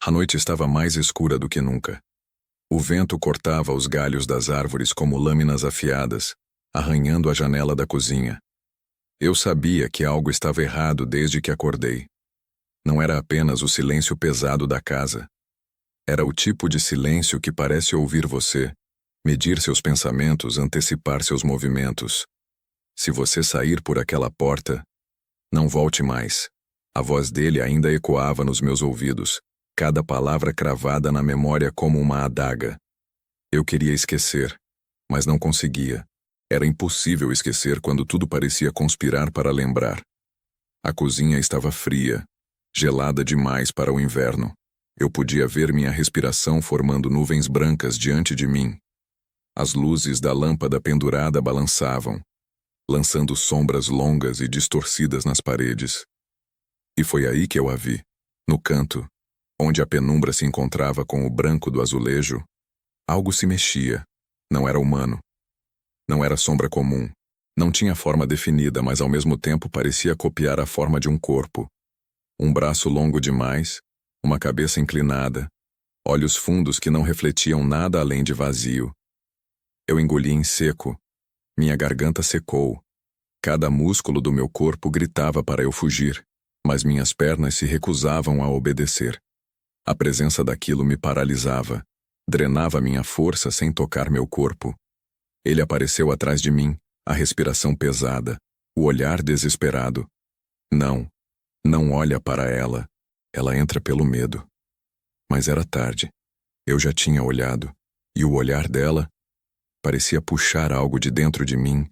A noite estava mais escura do que nunca. O vento cortava os galhos das árvores como lâminas afiadas, arranhando a janela da cozinha. Eu sabia que algo estava errado desde que acordei. Não era apenas o silêncio pesado da casa. Era o tipo de silêncio que parece ouvir você, medir seus pensamentos, antecipar seus movimentos. Se você sair por aquela porta, não volte mais. A voz dele ainda ecoava nos meus ouvidos, cada palavra cravada na memória como uma adaga. Eu queria esquecer, mas não conseguia. Era impossível esquecer quando tudo parecia conspirar para lembrar. A cozinha estava fria, gelada demais para o inverno. Eu podia ver minha respiração formando nuvens brancas diante de mim. As luzes da lâmpada pendurada balançavam, lançando sombras longas e distorcidas nas paredes. E foi aí que eu a vi, no canto, onde a penumbra se encontrava com o branco do azulejo. Algo se mexia. Não era humano. Não era sombra comum. Não tinha forma definida, mas ao mesmo tempo parecia copiar a forma de um corpo. Um braço longo demais, uma cabeça inclinada, olhos fundos que não refletiam nada além de vazio. Eu engoli em seco. Minha garganta secou. Cada músculo do meu corpo gritava para eu fugir, mas minhas pernas se recusavam a obedecer. A presença daquilo me paralisava, drenava minha força sem tocar meu corpo. Ele apareceu atrás de mim, a respiração pesada, o olhar desesperado. Não, não olha para ela. Ela entra pelo medo. Mas era tarde. Eu já tinha olhado, e o olhar dela parecia puxar algo de dentro de mim,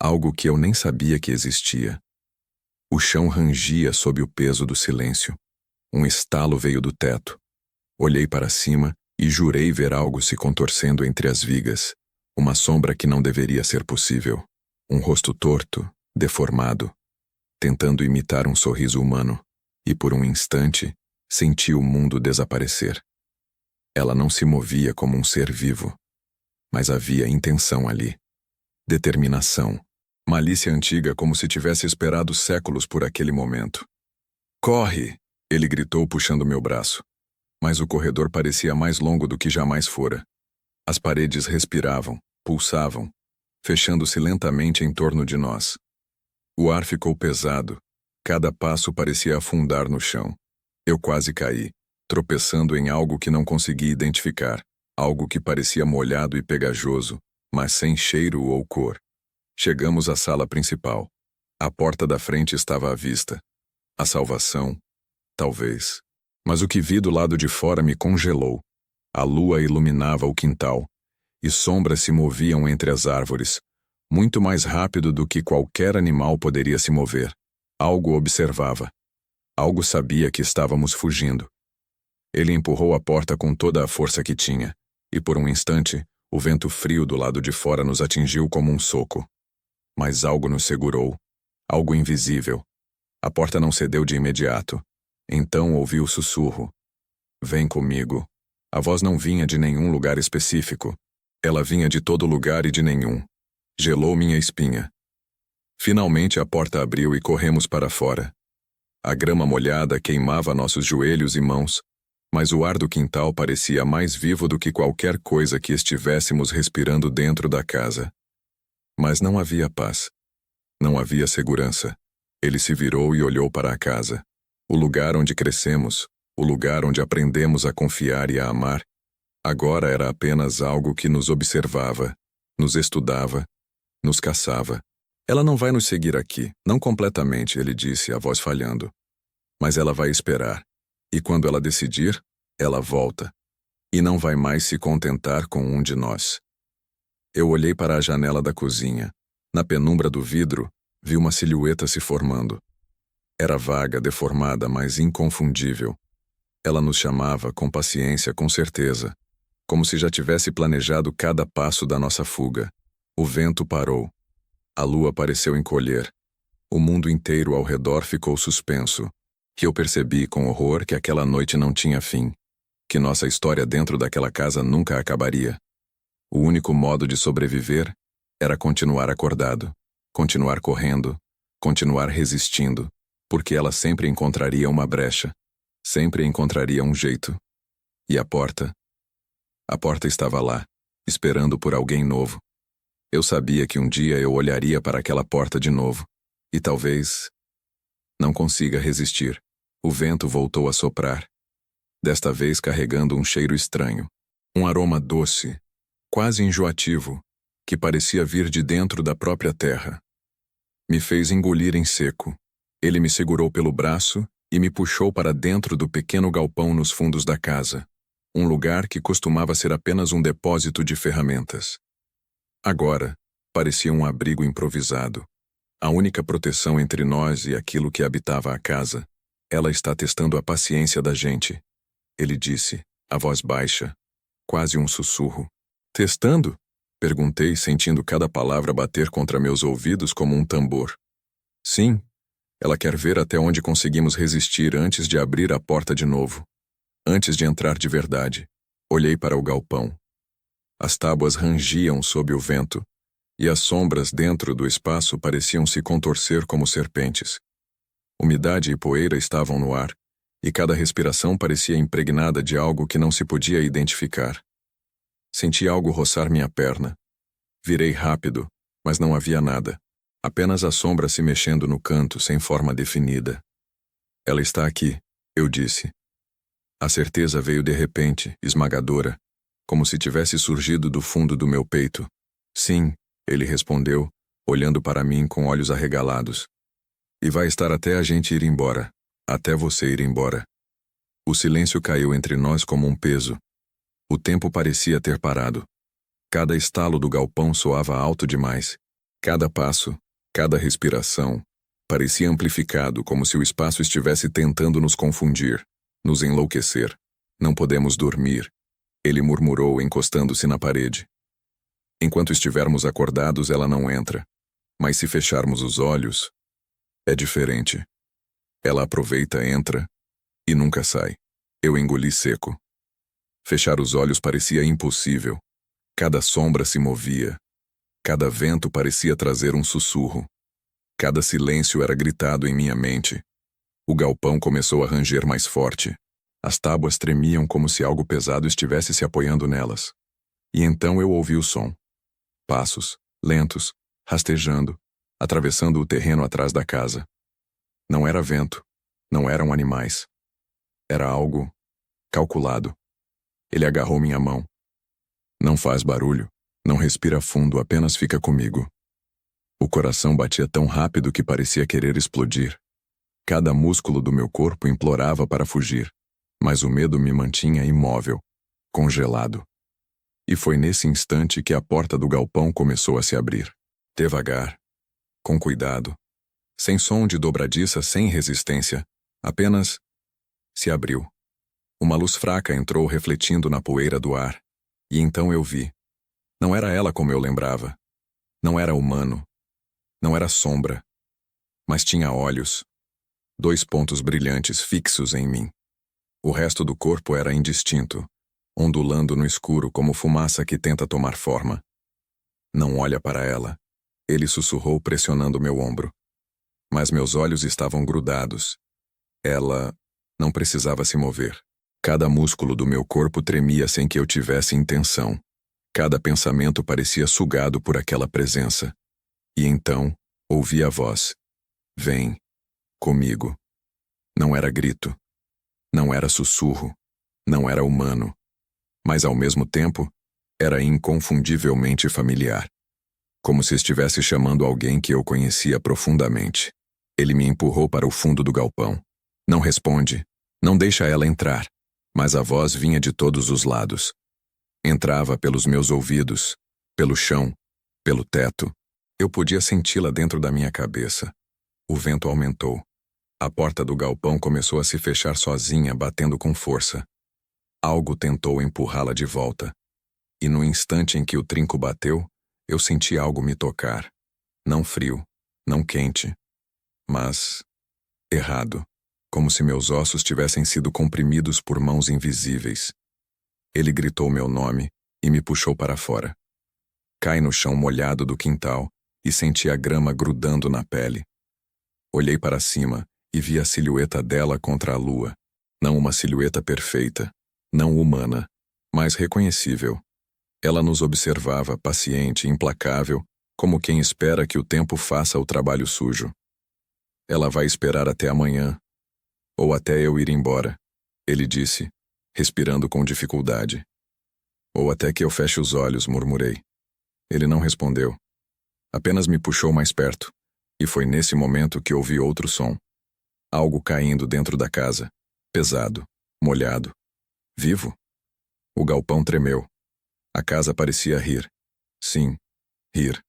algo que eu nem sabia que existia. O chão rangia sob o peso do silêncio. Um estalo veio do teto. Olhei para cima e jurei ver algo se contorcendo entre as vigas. Uma sombra que não deveria ser possível. Um rosto torto, deformado, tentando imitar um sorriso humano. E por um instante, senti o mundo desaparecer. Ela não se movia como um ser vivo, mas havia intenção ali. Determinação. Malícia antiga como se tivesse esperado séculos por aquele momento. "Corre!" ele gritou puxando meu braço. Mas o corredor parecia mais longo do que jamais fora. As paredes respiravam, pulsavam, fechando-se lentamente em torno de nós. O ar ficou pesado. Cada passo parecia afundar no chão. Eu quase caí, tropeçando em algo que não conseguia identificar, algo que parecia molhado e pegajoso, mas sem cheiro ou cor. Chegamos à sala principal. A porta da frente estava à vista. A salvação, talvez. Mas o que vi do lado de fora me congelou. A lua iluminava o quintal, e sombras se moviam entre as árvores, muito mais rápido do que qualquer animal poderia se mover. Algo observava. Algo sabia que estávamos fugindo. Ele empurrou a porta com toda a força que tinha, e por um instante, o vento frio do lado de fora nos atingiu como um soco. Mas algo nos segurou. Algo invisível. A porta não cedeu de imediato. Então ouvi o sussurro. "Vem comigo." A voz não vinha de nenhum lugar específico. Ela vinha de todo lugar e de nenhum. Gelou minha espinha. Finalmente a porta abriu e corremos para fora. A grama molhada queimava nossos joelhos e mãos, mas o ar do quintal parecia mais vivo do que qualquer coisa que estivéssemos respirando dentro da casa. Mas não havia paz. Não havia segurança. Ele se virou e olhou para a casa. O lugar onde crescemos, o lugar onde aprendemos a confiar e a amar, agora era apenas algo que nos observava, nos estudava, nos caçava. "Ela não vai nos seguir aqui, não completamente", ele disse, a voz falhando. "Mas ela vai esperar. E quando ela decidir, ela volta. E não vai mais se contentar com um de nós." Eu olhei para a janela da cozinha. Na penumbra do vidro, vi uma silhueta se formando. Era vaga, deformada, mas inconfundível. Ela nos chamava com paciência, com certeza, como se já tivesse planejado cada passo da nossa fuga. O vento parou. A lua pareceu encolher. O mundo inteiro ao redor ficou suspenso. E eu percebi com horror que aquela noite não tinha fim, que nossa história dentro daquela casa nunca acabaria. O único modo de sobreviver era continuar acordado, continuar correndo, continuar resistindo, porque ela sempre encontraria uma brecha, sempre encontraria um jeito. E a porta? A porta estava lá, esperando por alguém novo. Eu sabia que um dia eu olharia para aquela porta de novo. E talvez não consiga resistir. O vento voltou a soprar, desta vez carregando um cheiro estranho. Um aroma doce, quase enjoativo, que parecia vir de dentro da própria terra. Me fez engolir em seco. Ele me segurou pelo braço e me puxou para dentro do pequeno galpão nos fundos da casa, um lugar que costumava ser apenas um depósito de ferramentas. Agora, parecia um abrigo improvisado. A única proteção entre nós e aquilo que habitava a casa. Ela está testando a paciência da gente, ele disse, a voz baixa, quase um sussurro. Testando? Perguntei, sentindo cada palavra bater contra meus ouvidos como um tambor. Sim, ela quer ver até onde conseguimos resistir antes de abrir a porta de novo. Antes de entrar de verdade, olhei para o galpão. As tábuas rangiam sob o vento, e as sombras dentro do espaço pareciam se contorcer como serpentes. Umidade e poeira estavam no ar, e cada respiração parecia impregnada de algo que não se podia identificar. Senti algo roçar minha perna. Virei rápido, mas não havia nada. Apenas a sombra se mexendo no canto, sem forma definida. Ela está aqui, eu disse. A certeza veio de repente, esmagadora, como se tivesse surgido do fundo do meu peito. Sim, ele respondeu, olhando para mim com olhos arregalados. E vai estar até a gente ir embora. Até você ir embora. O silêncio caiu entre nós como um peso. O tempo parecia ter parado. Cada estalo do galpão soava alto demais. Cada passo, cada respiração, parecia amplificado, como se o espaço estivesse tentando nos confundir, nos enlouquecer. Não podemos dormir, ele murmurou, encostando-se na parede. Enquanto estivermos acordados, ela não entra. Mas se fecharmos os olhos, é diferente. Ela aproveita, entra e nunca sai. Eu engoli seco. Fechar os olhos parecia impossível. Cada sombra se movia. Cada vento parecia trazer um sussurro. Cada silêncio era gritado em minha mente. O galpão começou a ranger mais forte. As tábuas tremiam como se algo pesado estivesse se apoiando nelas. E então eu ouvi o som. Passos, lentos, rastejando, atravessando o terreno atrás da casa. Não era vento, não eram animais. Era algo calculado. Ele agarrou minha mão. Não faz barulho, não respira fundo, apenas fica comigo. O coração batia tão rápido que parecia querer explodir. Cada músculo do meu corpo implorava para fugir, mas o medo me mantinha imóvel, congelado. E foi nesse instante que a porta do galpão começou a se abrir. Devagar, com cuidado, sem som de dobradiça, sem resistência, apenas se abriu. Uma luz fraca entrou refletindo na poeira do ar, e então eu vi. Não era ela como eu lembrava. Não era humano. Não era sombra. Mas tinha olhos. 2 pontos brilhantes fixos em mim. O resto do corpo era indistinto, ondulando no escuro como fumaça que tenta tomar forma. Não olha para ela. Ele sussurrou pressionando meu ombro. Mas meus olhos estavam grudados. Ela não precisava se mover. Cada músculo do meu corpo tremia sem que eu tivesse intenção. Cada pensamento parecia sugado por aquela presença. E então, ouvi a voz. Vem. Comigo. Não era grito. Não era sussurro. Não era humano. Mas ao mesmo tempo, era inconfundivelmente familiar. Como se estivesse chamando alguém que eu conhecia profundamente. Ele me empurrou para o fundo do galpão. Não responde. Não deixa ela entrar. Mas a voz vinha de todos os lados. Entrava pelos meus ouvidos, pelo chão, pelo teto. Eu podia senti-la dentro da minha cabeça. O vento aumentou. A porta do galpão começou a se fechar sozinha, batendo com força. Algo tentou empurrá-la de volta. E no instante em que o trinco bateu, eu senti algo me tocar. Não frio, não quente, mas errado. Como se meus ossos tivessem sido comprimidos por mãos invisíveis. Ele gritou meu nome e me puxou para fora. Caí no chão molhado do quintal e senti a grama grudando na pele. Olhei para cima e vi a silhueta dela contra a lua. Não uma silhueta perfeita, não humana, mas reconhecível. Ela nos observava, paciente, implacável, como quem espera que o tempo faça o trabalho sujo. Ela vai esperar até amanhã, ou até eu ir embora, ele disse, respirando com dificuldade. Ou até que eu feche os olhos, murmurei. Ele não respondeu. Apenas me puxou mais perto, e foi nesse momento que ouvi outro som. Algo caindo dentro da casa, pesado, molhado. Vivo? O galpão tremeu. A casa parecia rir. Sim, rir.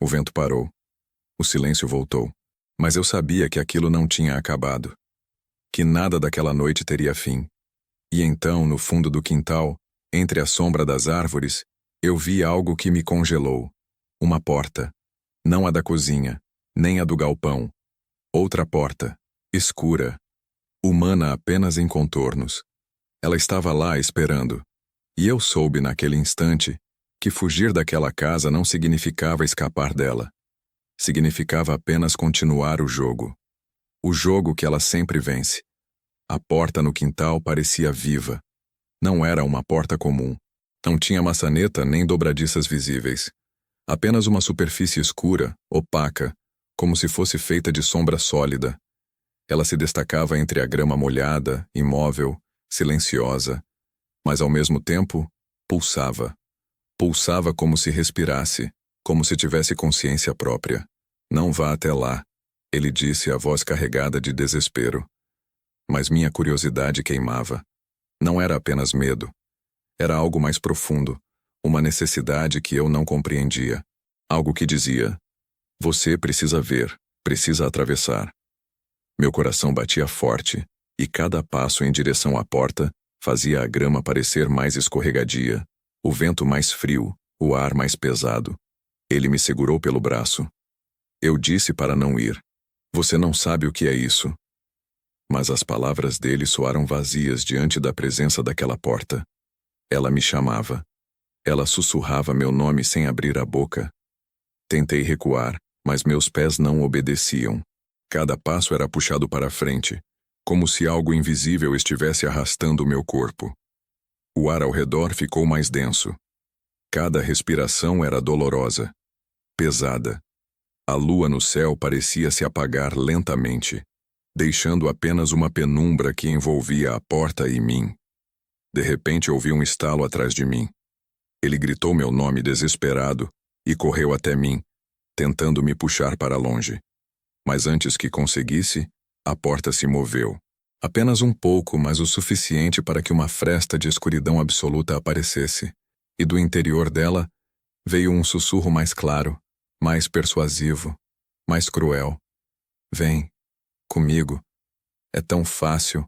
O vento parou. O silêncio voltou. Mas eu sabia que aquilo não tinha acabado. Que nada daquela noite teria fim. E então, no fundo do quintal, entre a sombra das árvores, eu vi algo que me congelou. Uma porta. Não a da cozinha, nem a do galpão. Outra porta, escura. Humana apenas em contornos. Ela estava lá esperando. E eu soube naquele instante que fugir daquela casa não significava escapar dela. Significava apenas continuar o jogo. O jogo que ela sempre vence. A porta no quintal parecia viva. Não era uma porta comum. Não tinha maçaneta nem dobradiças visíveis. Apenas uma superfície escura, opaca, como se fosse feita de sombra sólida. Ela se destacava entre a grama molhada, imóvel, silenciosa, mas ao mesmo tempo, pulsava. Pulsava como se respirasse, como se tivesse consciência própria. Não vá até lá, ele disse, a voz carregada de desespero. Mas minha curiosidade queimava. Não era apenas medo. Era algo mais profundo, uma necessidade que eu não compreendia. Algo que dizia: você precisa ver, precisa atravessar. Meu coração batia forte, e cada passo em direção à porta fazia a grama parecer mais escorregadia, o vento mais frio, o ar mais pesado. Ele me segurou pelo braço. Eu disse para não ir. Você não sabe o que é isso. Mas as palavras dele soaram vazias diante da presença daquela porta. Ela me chamava. Ela sussurrava meu nome sem abrir a boca. Tentei recuar, mas meus pés não obedeciam. Cada passo era puxado para frente, como se algo invisível estivesse arrastando o meu corpo. O ar ao redor ficou mais denso. Cada respiração era dolorosa, pesada. A lua no céu parecia se apagar lentamente, deixando apenas uma penumbra que envolvia a porta e mim. De repente ouvi um estalo atrás de mim. Ele gritou meu nome desesperado e correu até mim, tentando me puxar para longe. Mas antes que conseguisse, a porta se moveu. Apenas um pouco, mas o suficiente para que uma fresta de escuridão absoluta aparecesse. E do interior dela veio um sussurro mais claro, mais persuasivo, mais cruel. Vem, comigo. É tão fácil.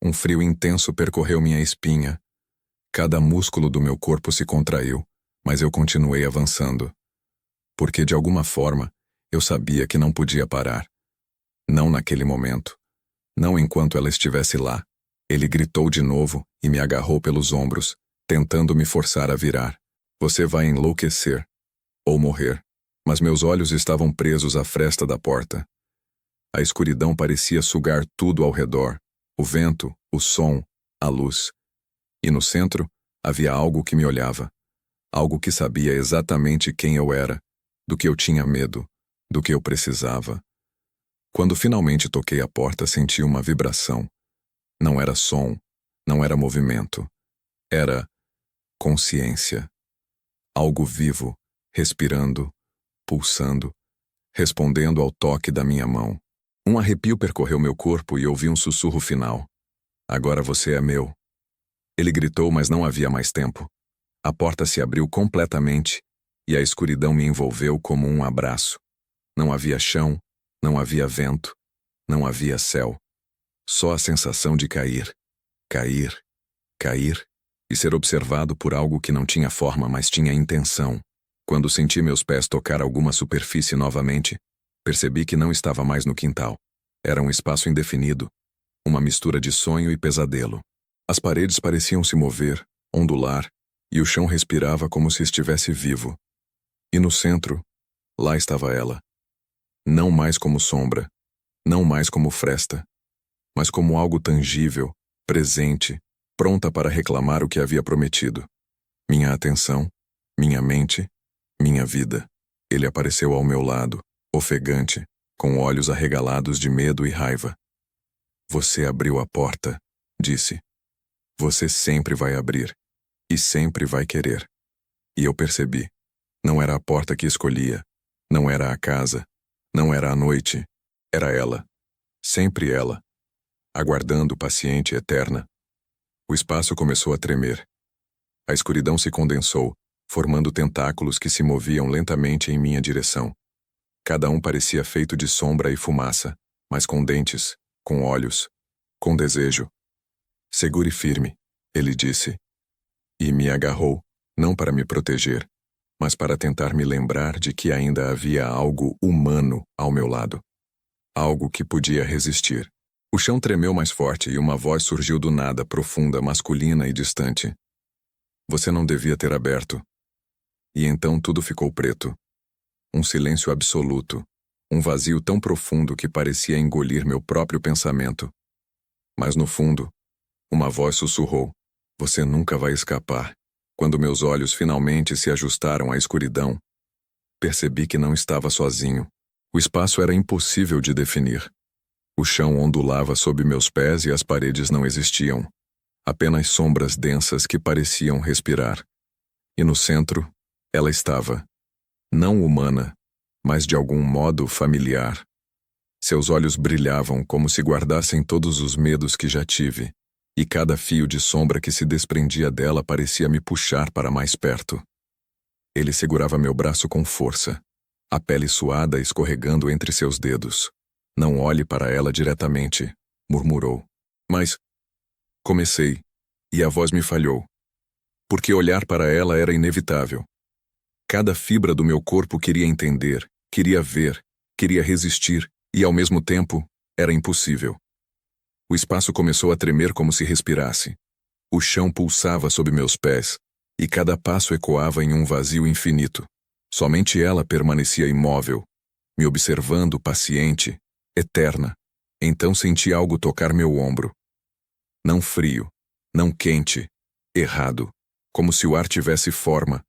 Um frio intenso percorreu minha espinha. Cada músculo do meu corpo se contraiu, mas eu continuei avançando. Porque, de alguma forma, eu sabia que não podia parar. Não naquele momento. Não enquanto ela estivesse lá. Ele gritou de novo e me agarrou pelos ombros, tentando me forçar a virar. Você vai enlouquecer. Ou morrer. Mas meus olhos estavam presos à fresta da porta. A escuridão parecia sugar tudo ao redor. O vento, o som, a luz. E no centro, havia algo que me olhava. Algo que sabia exatamente quem eu era, do que eu tinha medo, do que eu precisava. Quando finalmente toquei a porta, senti uma vibração. Não era som, não era movimento. Era consciência. Algo vivo, respirando, pulsando, respondendo ao toque da minha mão. Um arrepio percorreu meu corpo e ouvi um sussurro final. Agora você é meu. Ele gritou, mas não havia mais tempo. A porta se abriu completamente e a escuridão me envolveu como um abraço. Não havia chão, não havia vento, não havia céu. Só a sensação de cair, cair, cair e ser observado por algo que não tinha forma, mas tinha intenção. Quando senti meus pés tocar alguma superfície novamente, percebi que não estava mais no quintal. Era um espaço indefinido, uma mistura de sonho e pesadelo. As paredes pareciam se mover, ondular, e o chão respirava como se estivesse vivo. E no centro, lá estava ela. Não mais como sombra, não mais como fresta, mas como algo tangível, presente, pronta para reclamar o que havia prometido. Minha atenção, minha mente, minha vida. Ele apareceu ao meu lado, ofegante, com olhos arregalados de medo e raiva. Você abriu a porta, disse. Você sempre vai abrir. E sempre vai querer. E eu percebi. Não era a porta que escolhia. Não era a casa. Não era a noite. Era ela. Sempre ela. Aguardando, paciente, eterna. O espaço começou a tremer. A escuridão se condensou, formando tentáculos que se moviam lentamente em minha direção. Cada um parecia feito de sombra e fumaça, mas com dentes, com olhos, com desejo. Segure firme, ele disse. E me agarrou, não para me proteger, mas para tentar me lembrar de que ainda havia algo humano ao meu lado. Algo que podia resistir. O chão tremeu mais forte e uma voz surgiu do nada, profunda, masculina e distante. Você não devia ter aberto. E então tudo ficou preto. Um silêncio absoluto, um vazio tão profundo que parecia engolir meu próprio pensamento. Mas no fundo, uma voz sussurrou: você nunca vai escapar. Quando meus olhos finalmente se ajustaram à escuridão, percebi que não estava sozinho. O espaço era impossível de definir. O chão ondulava sob meus pés e as paredes não existiam. Apenas sombras densas que pareciam respirar. E no centro, ela estava. Não humana, mas de algum modo familiar. Seus olhos brilhavam como se guardassem todos os medos que já tive, e cada fio de sombra que se desprendia dela parecia me puxar para mais perto. Ele segurava meu braço com força, a pele suada escorregando entre seus dedos. Não olhe para ela diretamente, murmurou. Mas... comecei, e a voz me falhou. Porque olhar para ela era inevitável. Cada fibra do meu corpo queria entender, queria ver, queria resistir, e ao mesmo tempo, era impossível. O espaço começou a tremer como se respirasse. O chão pulsava sob meus pés, e cada passo ecoava em um vazio infinito. Somente ela permanecia imóvel, me observando paciente, eterna. Então senti algo tocar meu ombro. Não frio, não quente, errado, como se o ar tivesse forma,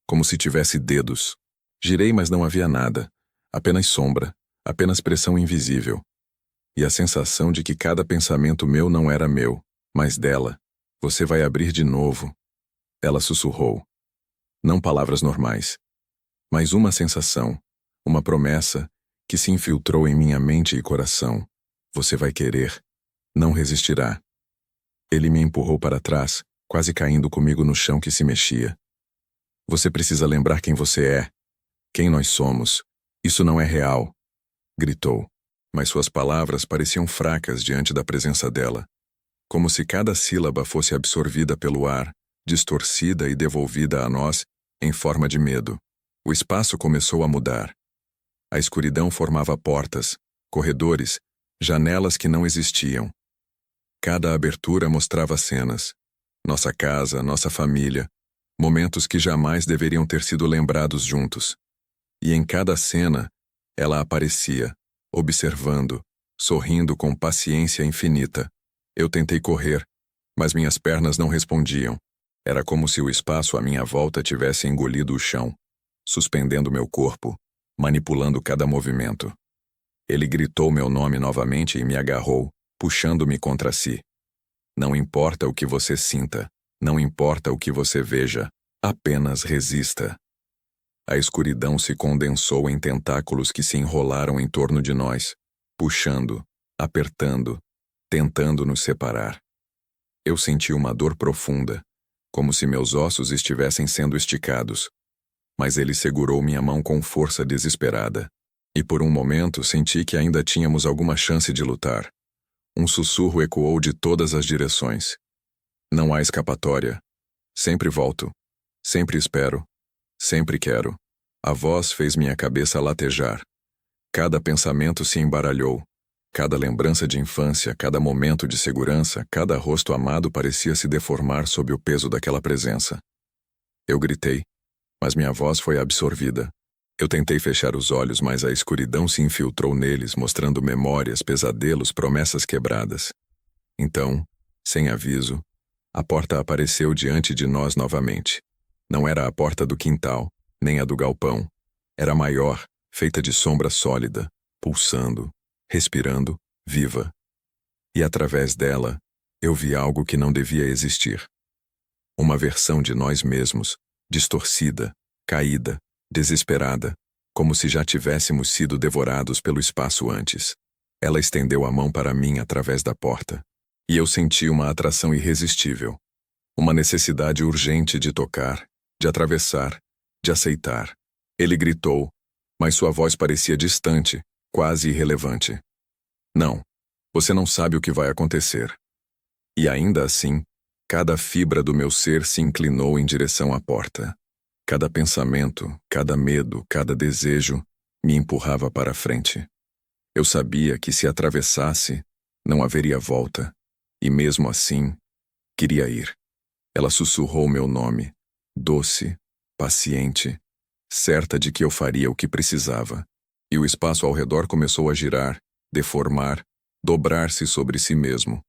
como se tivesse dedos. Girei, mas não havia nada, apenas sombra, apenas pressão invisível. E a sensação de que cada pensamento meu não era meu, mas dela. Você vai abrir de novo. Ela sussurrou. Não palavras normais, mas uma sensação, uma promessa que se infiltrou em minha mente e coração. Você vai querer, não resistirá. Ele me empurrou para trás, quase caindo comigo no chão que se mexia. Você precisa lembrar quem você é, quem nós somos. Isso não é real, gritou. Mas suas palavras pareciam fracas diante da presença dela, como se cada sílaba fosse absorvida pelo ar, distorcida e devolvida a nós em forma de medo. O espaço começou a mudar. A escuridão formava portas, corredores, janelas que não existiam. Cada abertura mostrava cenas. Nossa casa, nossa família, momentos que jamais deveriam ter sido lembrados juntos. E em cada cena, ela aparecia, observando, sorrindo com paciência infinita. Eu tentei correr, mas minhas pernas não respondiam. Era como se o espaço à minha volta tivesse engolido o chão, suspendendo meu corpo, manipulando cada movimento. Ele gritou meu nome novamente e me agarrou, puxando-me contra si. Não importa o que você sinta, não importa o que você veja, apenas resista. A escuridão se condensou em tentáculos que se enrolaram em torno de nós, puxando, apertando, tentando nos separar. Eu senti uma dor profunda, como se meus ossos estivessem sendo esticados. Mas ele segurou minha mão com força desesperada. E por um momento senti que ainda tínhamos alguma chance de lutar. Um sussurro ecoou de todas as direções. Não há escapatória. Sempre volto. Sempre espero. Sempre quero. A voz fez minha cabeça latejar. Cada pensamento se embaralhou. Cada lembrança de infância, cada momento de segurança, cada rosto amado parecia se deformar sob o peso daquela presença. Eu gritei, mas minha voz foi absorvida. Eu tentei fechar os olhos, mas a escuridão se infiltrou neles, mostrando memórias, pesadelos, promessas quebradas. Então, sem aviso, A porta apareceu diante de nós novamente. Não era a porta do quintal, nem a do galpão. Era maior, feita de sombra sólida, pulsando, respirando, viva. E através dela, eu vi algo que não devia existir. Uma versão de nós mesmos, distorcida, caída, desesperada, como se já tivéssemos sido devorados pelo espaço antes. Ela estendeu a mão para mim através da porta, e eu senti uma atração irresistível. Uma necessidade urgente de tocar, de atravessar, de aceitar. Ele gritou, mas sua voz parecia distante, quase irrelevante. Não, você não sabe o que vai acontecer. E ainda assim, cada fibra do meu ser se inclinou em direção à porta. Cada pensamento, cada medo, cada desejo me empurrava para a frente. Eu sabia que se atravessasse, não haveria volta, e mesmo assim, queria ir. Ela sussurrou meu nome, doce, paciente, certa de que eu faria o que precisava, e o espaço ao redor começou a girar, deformar, dobrar-se sobre si mesmo.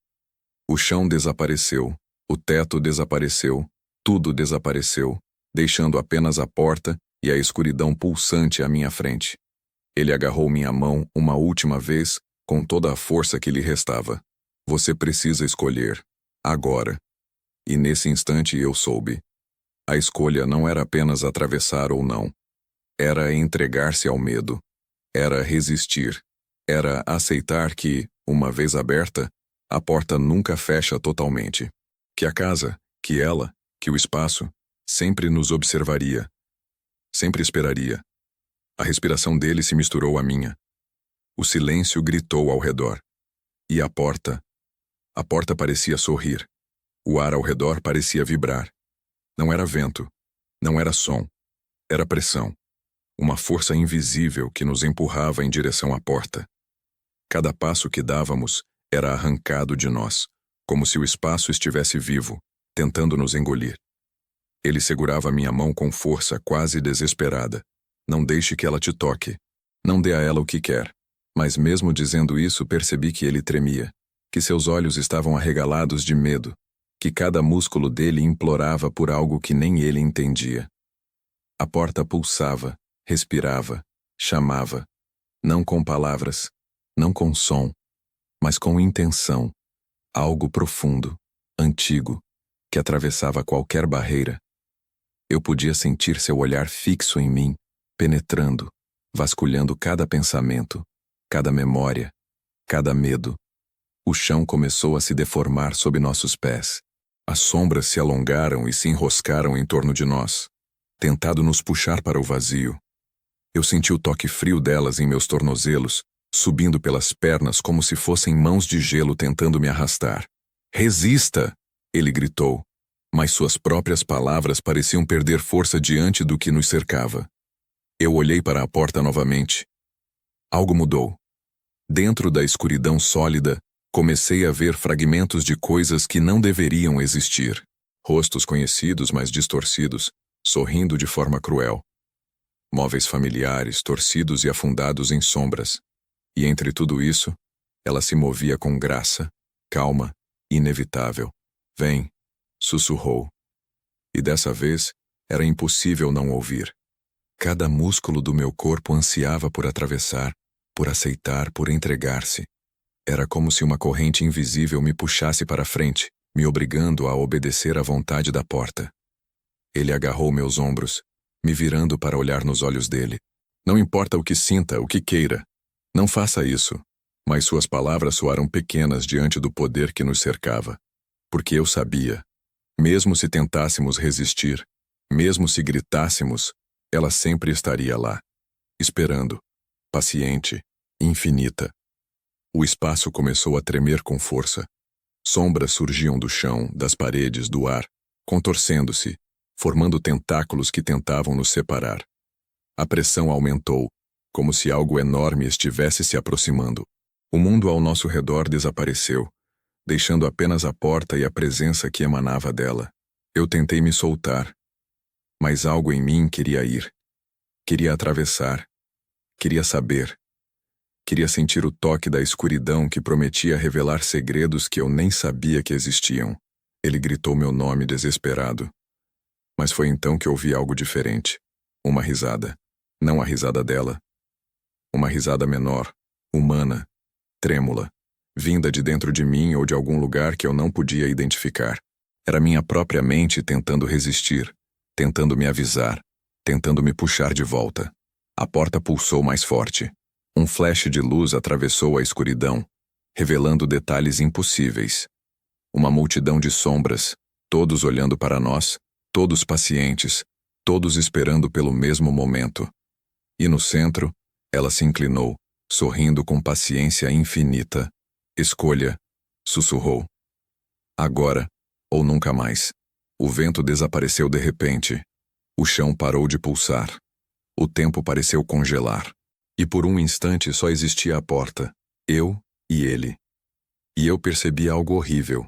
O chão desapareceu, o teto desapareceu, tudo desapareceu, deixando apenas a porta e a escuridão pulsante à minha frente. Ele agarrou minha mão uma última vez, com toda a força que lhe restava. Você precisa escolher, agora. E nesse instante eu soube. A escolha não era apenas atravessar ou não. Era entregar-se ao medo. Era resistir. Era aceitar que, uma vez aberta, a porta nunca fecha totalmente. Que a casa, que ela, que o espaço, sempre nos observaria. Sempre esperaria. A respiração dele se misturou à minha. O silêncio gritou ao redor. E a porta parecia sorrir. O ar ao redor parecia vibrar. Não era vento, não era som, era pressão. Uma força invisível que nos empurrava em direção à porta. Cada passo que dávamos era arrancado de nós, como se o espaço estivesse vivo, tentando nos engolir. Ele segurava minha mão com força quase desesperada. Não deixe que ela te toque. Não dê a ela o que quer. Mas mesmo dizendo isso, percebi que ele tremia, que seus olhos estavam arregalados de medo, que cada músculo dele implorava por algo que nem ele entendia. A porta pulsava, respirava, chamava, não com palavras, não com som, mas com intenção, algo profundo, antigo, que atravessava qualquer barreira. Eu podia sentir seu olhar fixo em mim, penetrando, vasculhando cada pensamento, cada memória, cada medo. O chão começou a se deformar sob nossos pés. As sombras se alongaram e se enroscaram em torno de nós, tentando nos puxar para o vazio. Eu senti o toque frio delas em meus tornozelos, subindo pelas pernas como se fossem mãos de gelo tentando me arrastar. Resista! Ele gritou, mas suas próprias palavras pareciam perder força diante do que nos cercava. Eu olhei para a porta novamente. Algo mudou. Dentro da escuridão sólida, comecei a ver fragmentos de coisas que não deveriam existir. Rostos conhecidos, mas distorcidos, sorrindo de forma cruel. Móveis familiares, torcidos e afundados em sombras. E entre tudo isso, ela se movia com graça, calma, inevitável. Vem, sussurrou. E dessa vez, era impossível não ouvir. Cada músculo do meu corpo ansiava por atravessar, por aceitar, por entregar-se. Era como se uma corrente invisível me puxasse para frente, me obrigando a obedecer à vontade da porta. Ele agarrou meus ombros, me virando para olhar nos olhos dele. Não importa o que sinta, o que queira. Não faça isso. Mas suas palavras soaram pequenas diante do poder que nos cercava. Porque eu sabia, mesmo se tentássemos resistir, mesmo se gritássemos, ela sempre estaria lá, esperando, paciente, infinita. O espaço começou a tremer com força. Sombras surgiam do chão, das paredes, do ar, contorcendo-se, formando tentáculos que tentavam nos separar. A pressão aumentou, como se algo enorme estivesse se aproximando. O mundo ao nosso redor desapareceu, deixando apenas a porta e a presença que emanava dela. Eu tentei me soltar, mas algo em mim queria ir. Queria atravessar. Queria saber. Queria sentir o toque da escuridão que prometia revelar segredos que eu nem sabia que existiam. Ele gritou meu nome desesperado. Mas foi então que ouvi algo diferente. Uma risada. Não a risada dela. Uma risada menor, humana, trêmula, vinda de dentro de mim ou de algum lugar que eu não podia identificar. Era minha própria mente tentando resistir, tentando me avisar, tentando me puxar de volta. A porta pulsou mais forte. Um flash de luz atravessou a escuridão, revelando detalhes impossíveis. Uma multidão de sombras, todos olhando para nós, todos pacientes, todos esperando pelo mesmo momento. E no centro, ela se inclinou, sorrindo com paciência infinita. Escolha, sussurrou. Agora, ou nunca mais. O vento desapareceu de repente. O chão parou de pulsar. O tempo pareceu congelar. E por um instante só existia a porta, eu e ele. E eu percebi algo horrível.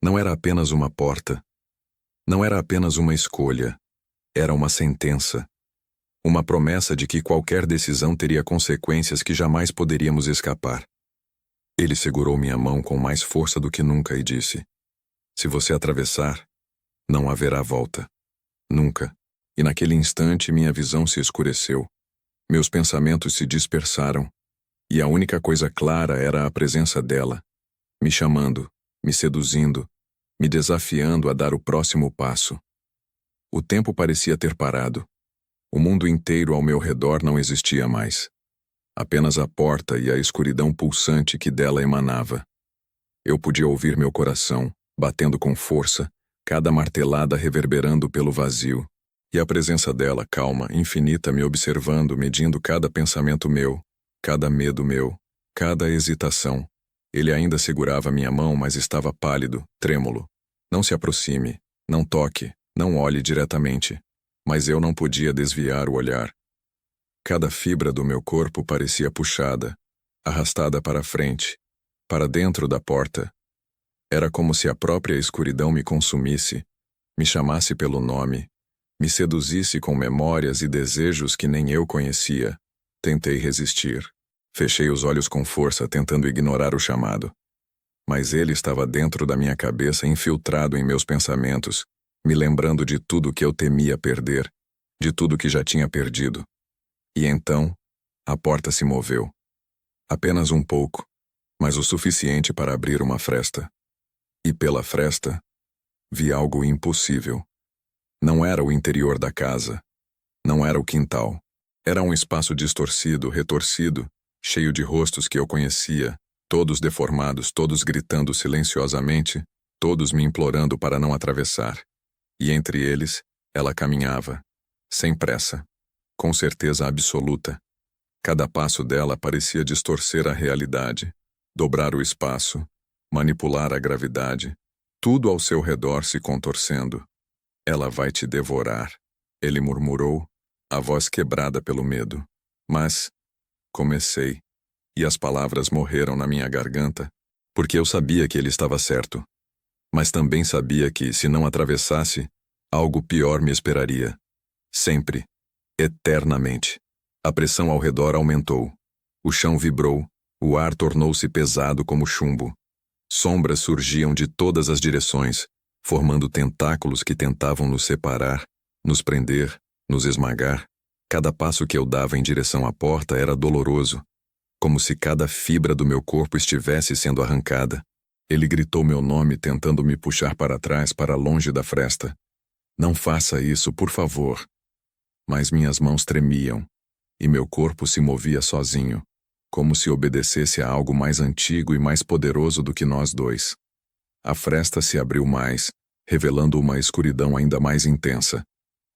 Não era apenas uma porta. Não era apenas uma escolha. Era uma sentença. Uma promessa de que qualquer decisão teria consequências que jamais poderíamos escapar. Ele segurou minha mão com mais força do que nunca e disse: se você atravessar, não haverá volta. Nunca. E naquele instante minha visão se escureceu. Meus pensamentos se dispersaram. E a única coisa clara era a presença dela, me chamando, me seduzindo, me desafiando a dar o próximo passo. O tempo parecia ter parado. O mundo inteiro ao meu redor não existia mais. Apenas a porta e a escuridão pulsante que dela emanava. Eu podia ouvir meu coração, batendo com força, cada martelada reverberando pelo vazio. E a presença dela, calma, infinita, me observando, medindo cada pensamento meu, cada medo meu, cada hesitação. Ele ainda segurava minha mão, mas estava pálido, trêmulo. Não se aproxime, não toque, não olhe diretamente. Mas eu não podia desviar o olhar. Cada fibra do meu corpo parecia puxada, arrastada para frente, para dentro da porta. Era como se a própria escuridão me consumisse, me chamasse pelo nome, me seduzisse com memórias e desejos que nem eu conhecia. Tentei resistir. Fechei os olhos com força, tentando ignorar o chamado. Mas ele estava dentro da minha cabeça, infiltrado em meus pensamentos, me lembrando de tudo que eu temia perder, de tudo que já tinha perdido. E então, a porta se moveu. Apenas um pouco, mas o suficiente para abrir uma fresta. E pela fresta, vi algo impossível. Não era o interior da casa. Não era o quintal. Era um espaço distorcido, retorcido, cheio de rostos que eu conhecia, todos deformados, todos gritando silenciosamente, todos me implorando para não atravessar. E entre eles, ela caminhava, sem pressa, com certeza absoluta. Cada passo dela parecia distorcer a realidade, dobrar o espaço, manipular a gravidade, tudo ao seu redor se contorcendo. Ela vai te devorar, ele murmurou, a voz quebrada pelo medo. Mas comecei, e as palavras morreram na minha garganta, porque eu sabia que ele estava certo. Mas também sabia que, se não atravessasse, algo pior me esperaria. Sempre. Eternamente. A pressão ao redor aumentou. O chão vibrou, o ar tornou-se pesado como chumbo. Sombras surgiam de todas as direções, formando tentáculos que tentavam nos separar, nos prender, nos esmagar. Cada passo que eu dava em direção à porta era doloroso, como se cada fibra do meu corpo estivesse sendo arrancada. Ele gritou meu nome, tentando me puxar para trás, para longe da fresta. Não faça isso, por favor. Mas minhas mãos tremiam, e meu corpo se movia sozinho, como se obedecesse a algo mais antigo e mais poderoso do que nós dois. A fresta se abriu mais, revelando uma escuridão ainda mais intensa.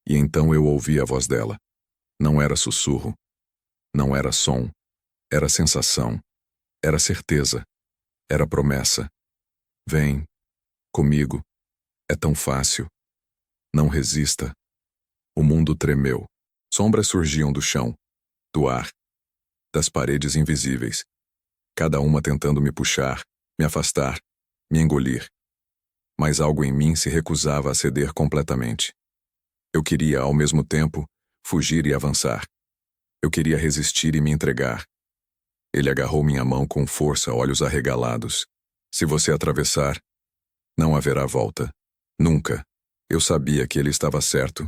E então eu ouvi a voz dela. Não era sussurro. Não era som. Era sensação. Era certeza. Era promessa. Vem. Comigo. É tão fácil. Não resista. O mundo tremeu. Sombras surgiam do chão, do ar, das paredes invisíveis. Cada uma tentando me puxar, me afastar, me engolir. Mas algo em mim se recusava a ceder completamente. Eu queria, ao mesmo tempo, fugir e avançar. Eu queria resistir e me entregar. Ele agarrou minha mão com força, olhos arregalados. Se você atravessar, Não haverá volta. Nunca. Eu sabia que ele estava certo.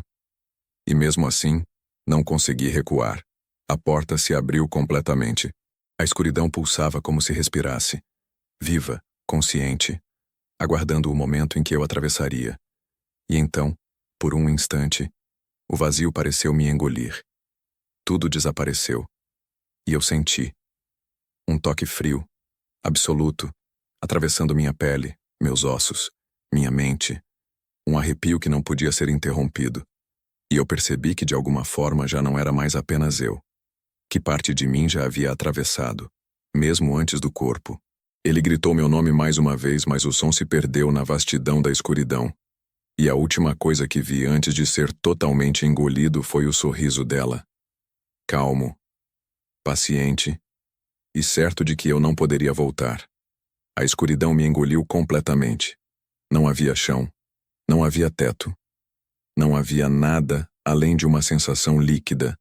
E mesmo assim, não consegui recuar. A porta se abriu completamente. A escuridão pulsava como se respirasse. Viva, consciente, aguardando o momento em que eu atravessaria. E então, por um instante, o vazio pareceu me engolir. Tudo desapareceu. E eu senti um toque frio, absoluto, atravessando minha pele, meus ossos, minha mente, um arrepio que não podia ser interrompido. E eu percebi que de alguma forma já não era mais apenas eu. Que parte de mim já havia atravessado, mesmo antes do corpo. Ele gritou meu nome mais uma vez, mas o som se perdeu na vastidão da escuridão. E a última coisa que vi antes de ser totalmente engolido foi o sorriso dela. Calmo, paciente e certo de que eu não poderia voltar. A escuridão me engoliu completamente. Não havia chão, não havia teto. Não havia nada além de uma sensação líquida,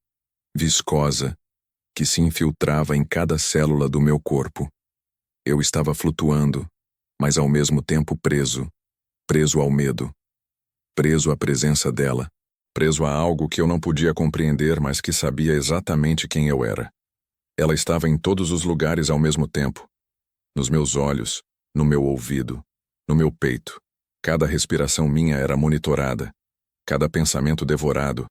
viscosa, que se infiltrava em cada célula do meu corpo. Eu estava flutuando, mas ao mesmo tempo preso, preso ao medo, preso à presença dela, preso a algo que eu não podia compreender, mas que sabia exatamente quem eu era. Ela estava em todos os lugares ao mesmo tempo, nos meus olhos, no meu ouvido, no meu peito. Cada respiração minha era monitorada, cada pensamento devorado,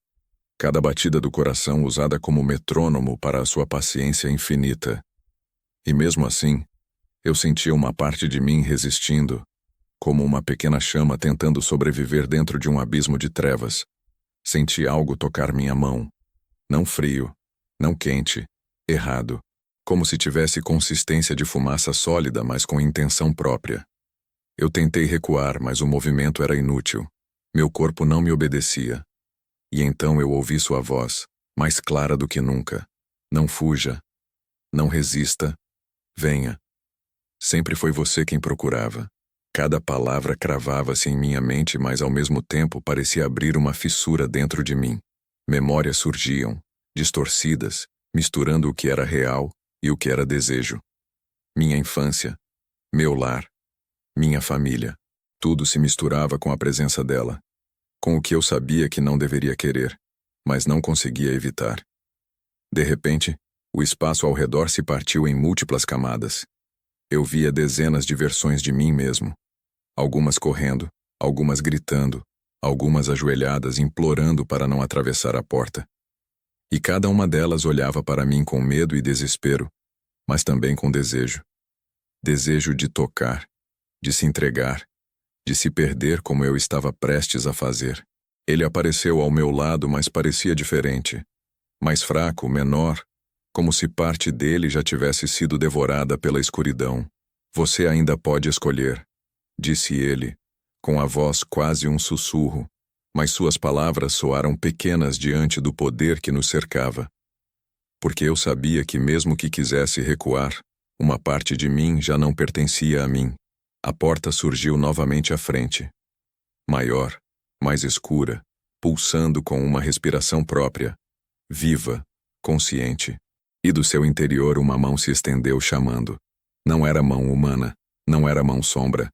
cada batida do coração usada como metrônomo para a sua paciência infinita. E mesmo assim, eu sentia uma parte de mim resistindo, como uma pequena chama tentando sobreviver dentro de um abismo de trevas. Senti algo tocar minha mão. Não frio, não quente, errado, como se tivesse consistência de fumaça sólida, mas com intenção própria. Eu tentei recuar, mas o movimento era inútil. Meu corpo não me obedecia. E então eu ouvi sua voz, mais clara do que nunca. Não fuja. Não resista. Venha. Sempre foi você quem procurava. Cada palavra cravava-se em minha mente, mas ao mesmo tempo parecia abrir uma fissura dentro de mim. Memórias surgiam, distorcidas, misturando o que era real e o que era desejo. Minha infância, meu lar, minha família. Tudo se misturava com a presença dela, com o que eu sabia que não deveria querer, mas não conseguia evitar. De repente, o espaço ao redor se partiu em múltiplas camadas. Eu via dezenas de versões de mim mesmo. Algumas correndo, algumas gritando, algumas ajoelhadas implorando para não atravessar a porta. E cada uma delas olhava para mim com medo e desespero, mas também com desejo. Desejo de tocar, de se entregar, de se perder como eu estava prestes a fazer. Ele apareceu ao meu lado, mas parecia diferente. Mais fraco, menor, como se parte dele já tivesse sido devorada pela escuridão. Você ainda pode escolher, disse ele, com a voz quase um sussurro, mas suas palavras soaram pequenas diante do poder que nos cercava. Porque eu sabia que mesmo que quisesse recuar, uma parte de mim já não pertencia a mim. A porta surgiu novamente à frente. Maior, mais escura, pulsando com uma respiração própria, viva, consciente. E do seu interior uma mão se estendeu chamando. Não era mão humana, não era mão sombra.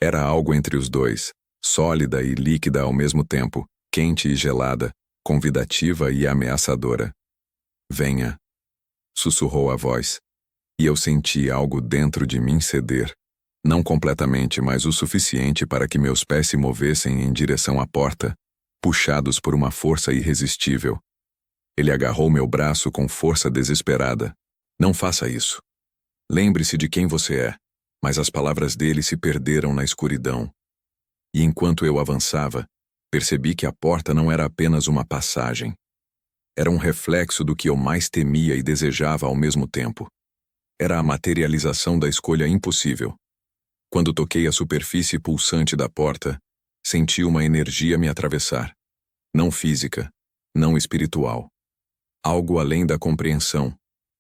Era algo entre os dois, sólida e líquida ao mesmo tempo, quente e gelada, convidativa e ameaçadora. Venha, sussurrou a voz. E eu senti algo dentro de mim ceder. Não completamente, mas o suficiente para que meus pés se movessem em direção à porta, puxados por uma força irresistível. Ele agarrou meu braço com força desesperada. Não faça isso. Lembre-se de quem você é. Mas as palavras dele se perderam na escuridão. E enquanto eu avançava, percebi que a porta não era apenas uma passagem. Era um reflexo do que eu mais temia e desejava ao mesmo tempo. Era a materialização da escolha impossível. Quando toquei a superfície pulsante da porta, senti uma energia me atravessar. Não física, não espiritual. Algo além da compreensão,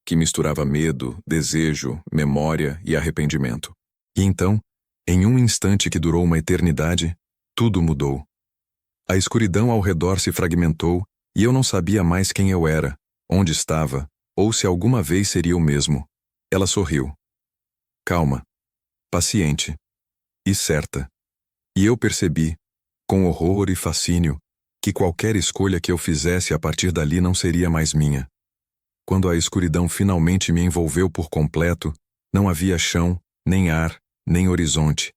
que misturava medo, desejo, memória e arrependimento. E então, em um instante que durou uma eternidade, tudo mudou. A escuridão ao redor se fragmentou e eu não sabia mais quem eu era, onde estava, ou se alguma vez seria o mesmo. Ela sorriu. Calma, paciente e certa. E eu percebi, com horror e fascínio, que qualquer escolha que eu fizesse a partir dali não seria mais minha. Quando a escuridão finalmente me envolveu por completo, não havia chão, nem ar, nem horizonte.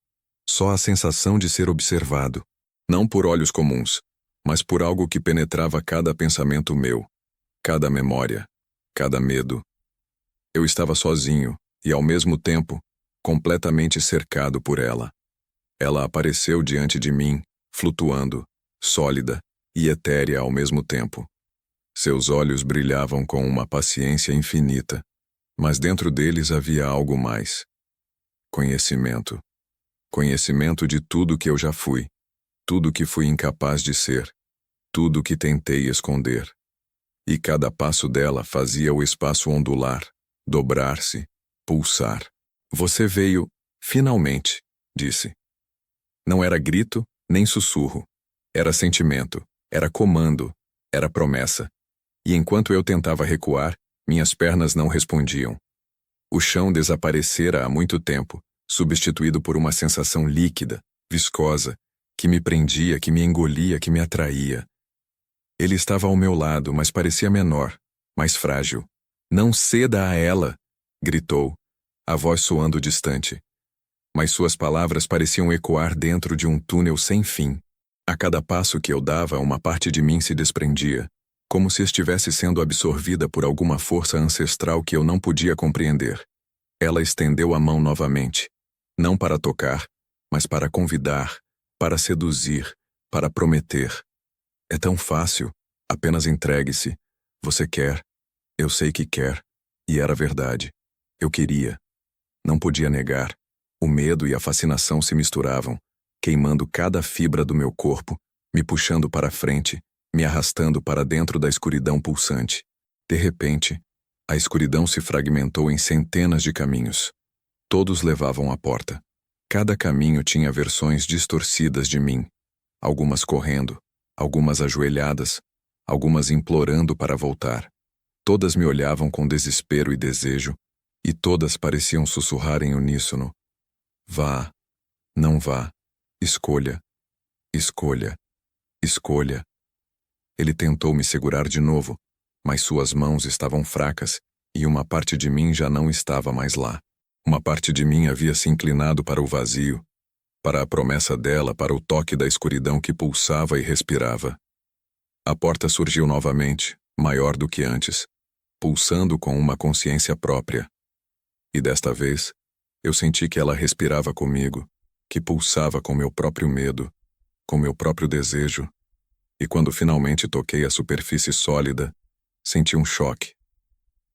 Só a sensação de ser observado. Não por olhos comuns, mas por algo que penetrava cada pensamento meu, cada memória, cada medo. Eu estava sozinho e, ao mesmo tempo, completamente cercado por ela. Ela apareceu diante de mim, flutuando, sólida e etérea ao mesmo tempo. Seus olhos brilhavam com uma paciência infinita, mas dentro deles havia algo mais. Conhecimento. Conhecimento de tudo que eu já fui, tudo que fui incapaz de ser, tudo que tentei esconder. E cada passo dela fazia o espaço ondular, dobrar-se, pulsar. Você veio, finalmente, disse. Não era grito, nem sussurro. Era sentimento, era comando, era promessa. E enquanto eu tentava recuar, minhas pernas não respondiam. O chão desaparecera há muito tempo, substituído por uma sensação líquida, viscosa, que me prendia, que me engolia, que me atraía. Ele estava ao meu lado, mas parecia menor, mais frágil. Não ceda a ela, gritou, a voz soando distante. Mas suas palavras pareciam ecoar dentro de um túnel sem fim. A cada passo que eu dava, uma parte de mim se desprendia, como se estivesse sendo absorvida por alguma força ancestral que eu não podia compreender. Ela estendeu a mão novamente, não para tocar, mas para convidar, para seduzir, para prometer. É tão fácil, apenas entregue-se. Você quer, eu sei que quer, e era verdade. Eu queria. Não podia negar. O medo e a fascinação se misturavam, queimando cada fibra do meu corpo, me puxando para frente, me arrastando para dentro da escuridão pulsante. De repente, a escuridão se fragmentou em centenas de caminhos. Todos levavam à porta. Cada caminho tinha versões distorcidas de mim, algumas correndo, algumas ajoelhadas, algumas implorando para voltar. Todas me olhavam com desespero e desejo, e todas pareciam sussurrar em uníssono. Vá, não vá, escolha, escolha, escolha. Ele tentou me segurar de novo, mas suas mãos estavam fracas e uma parte de mim já não estava mais lá. Uma parte de mim havia se inclinado para o vazio, para a promessa dela, para o toque da escuridão que pulsava e respirava. A porta surgiu novamente, maior do que antes, pulsando com uma consciência própria. E desta vez, eu senti que ela respirava comigo, que pulsava com meu próprio medo, com meu próprio desejo. E quando finalmente toquei a superfície sólida, senti um choque.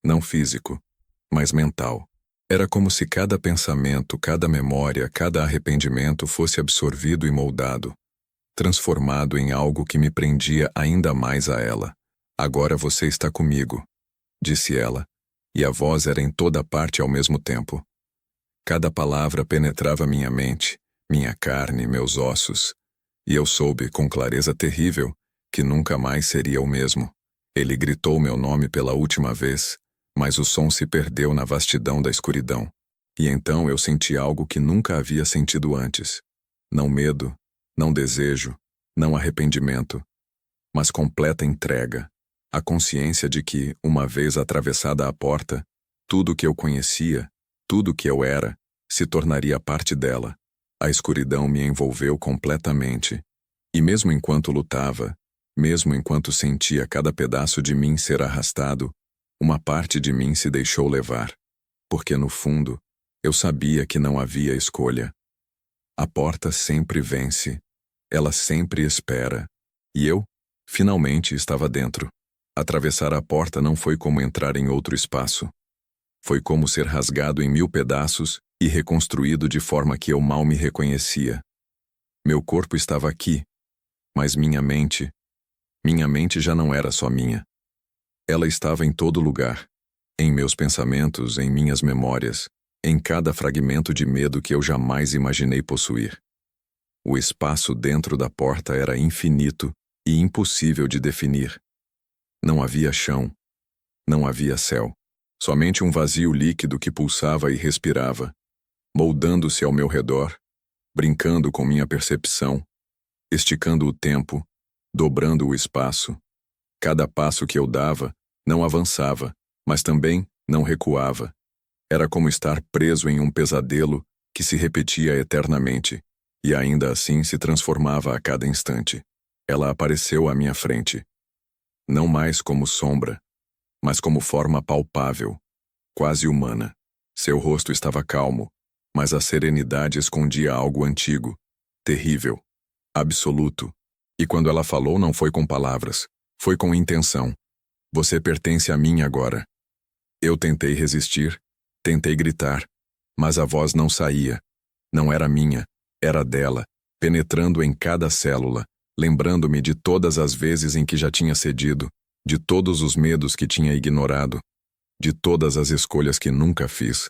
Não físico, mas mental. Era como se cada pensamento, cada memória, cada arrependimento fosse absorvido e moldado, transformado em algo que me prendia ainda mais a ela. Agora você está comigo, disse ela, e a voz era em toda parte ao mesmo tempo. Cada palavra penetrava minha mente, minha carne, meus ossos, e eu soube, com clareza terrível, que nunca mais seria o mesmo. Ele gritou meu nome pela última vez, mas o som se perdeu na vastidão da escuridão. E então eu senti algo que nunca havia sentido antes. Não medo, não desejo, não arrependimento, mas completa entrega. A consciência de que, uma vez atravessada a porta, tudo que eu conhecia, tudo que eu era, se tornaria parte dela. A escuridão me envolveu completamente. E mesmo enquanto lutava, mesmo enquanto sentia cada pedaço de mim ser arrastado, uma parte de mim se deixou levar, porque no fundo, eu sabia que não havia escolha. A porta sempre vence, ela sempre espera, e eu, finalmente, estava dentro. Atravessar a porta não foi como entrar em outro espaço. Foi como ser rasgado em 1000 pedaços e reconstruído de forma que eu mal me reconhecia. Meu corpo estava aqui, mas minha mente já não era só minha. Ela estava em todo lugar, em meus pensamentos, em minhas memórias, em cada fragmento de medo que eu jamais imaginei possuir. O espaço dentro da porta era infinito e impossível de definir. Não havia chão, não havia céu, somente um vazio líquido que pulsava e respirava, moldando-se ao meu redor, brincando com minha percepção, esticando o tempo, dobrando o espaço. Cada passo que eu dava não avançava, mas também não recuava. Era como estar preso em um pesadelo que se repetia eternamente, e ainda assim se transformava a cada instante. Ela apareceu à minha frente. Não mais como sombra, mas como forma palpável, quase humana. Seu rosto estava calmo, mas a serenidade escondia algo antigo, terrível, absoluto. E quando ela falou, não foi com palavras, foi com intenção. Você pertence a mim agora. Eu tentei resistir, tentei gritar, mas a voz não saía. Não era minha, era dela, penetrando em cada célula, lembrando-me de todas as vezes em que já tinha cedido, de todos os medos que tinha ignorado, de todas as escolhas que nunca fiz.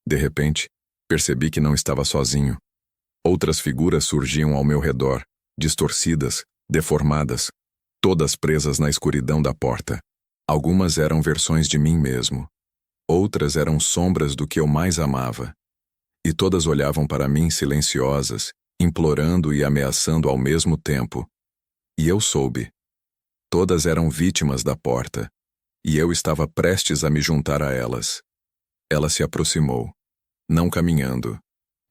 De repente, percebi que não estava sozinho. Outras figuras surgiam ao meu redor, distorcidas, deformadas, todas presas na escuridão da porta. Algumas eram versões de mim mesmo. Outras eram sombras do que eu mais amava. E todas olhavam para mim silenciosas, implorando e ameaçando ao mesmo tempo. E eu soube. Todas eram vítimas da porta, e eu estava prestes a me juntar a elas. Ela se aproximou, não caminhando,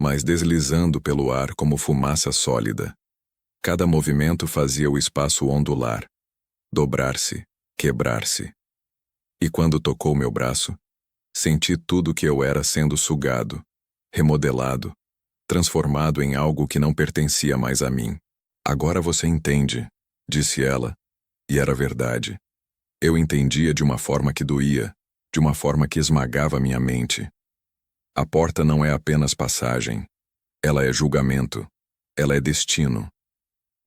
mas deslizando pelo ar como fumaça sólida. Cada movimento fazia o espaço ondular, dobrar-se, quebrar-se. E quando tocou meu braço, senti tudo que eu era sendo sugado, remodelado, transformado em algo que não pertencia mais a mim. Agora você entende, disse ela, e era verdade. Eu entendia de uma forma que doía, de uma forma que esmagava minha mente. A porta não é apenas passagem. Ela é julgamento. Ela é destino.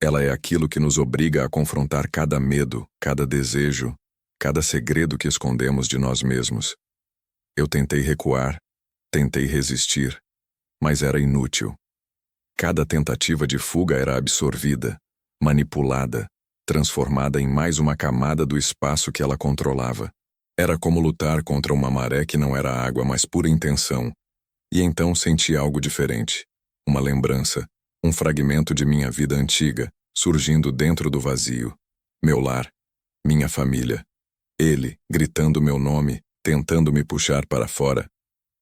Ela é aquilo que nos obriga a confrontar cada medo, cada desejo, cada segredo que escondemos de nós mesmos. Eu tentei recuar, tentei resistir, mas era inútil. Cada tentativa de fuga era absorvida, manipulada, transformada em mais uma camada do espaço que ela controlava. Era como lutar contra uma maré que não era água, mas pura intenção. E então senti algo diferente. Uma lembrança, um fragmento de minha vida antiga, surgindo dentro do vazio. Meu lar, minha família. Ele, gritando meu nome, tentando me puxar para fora.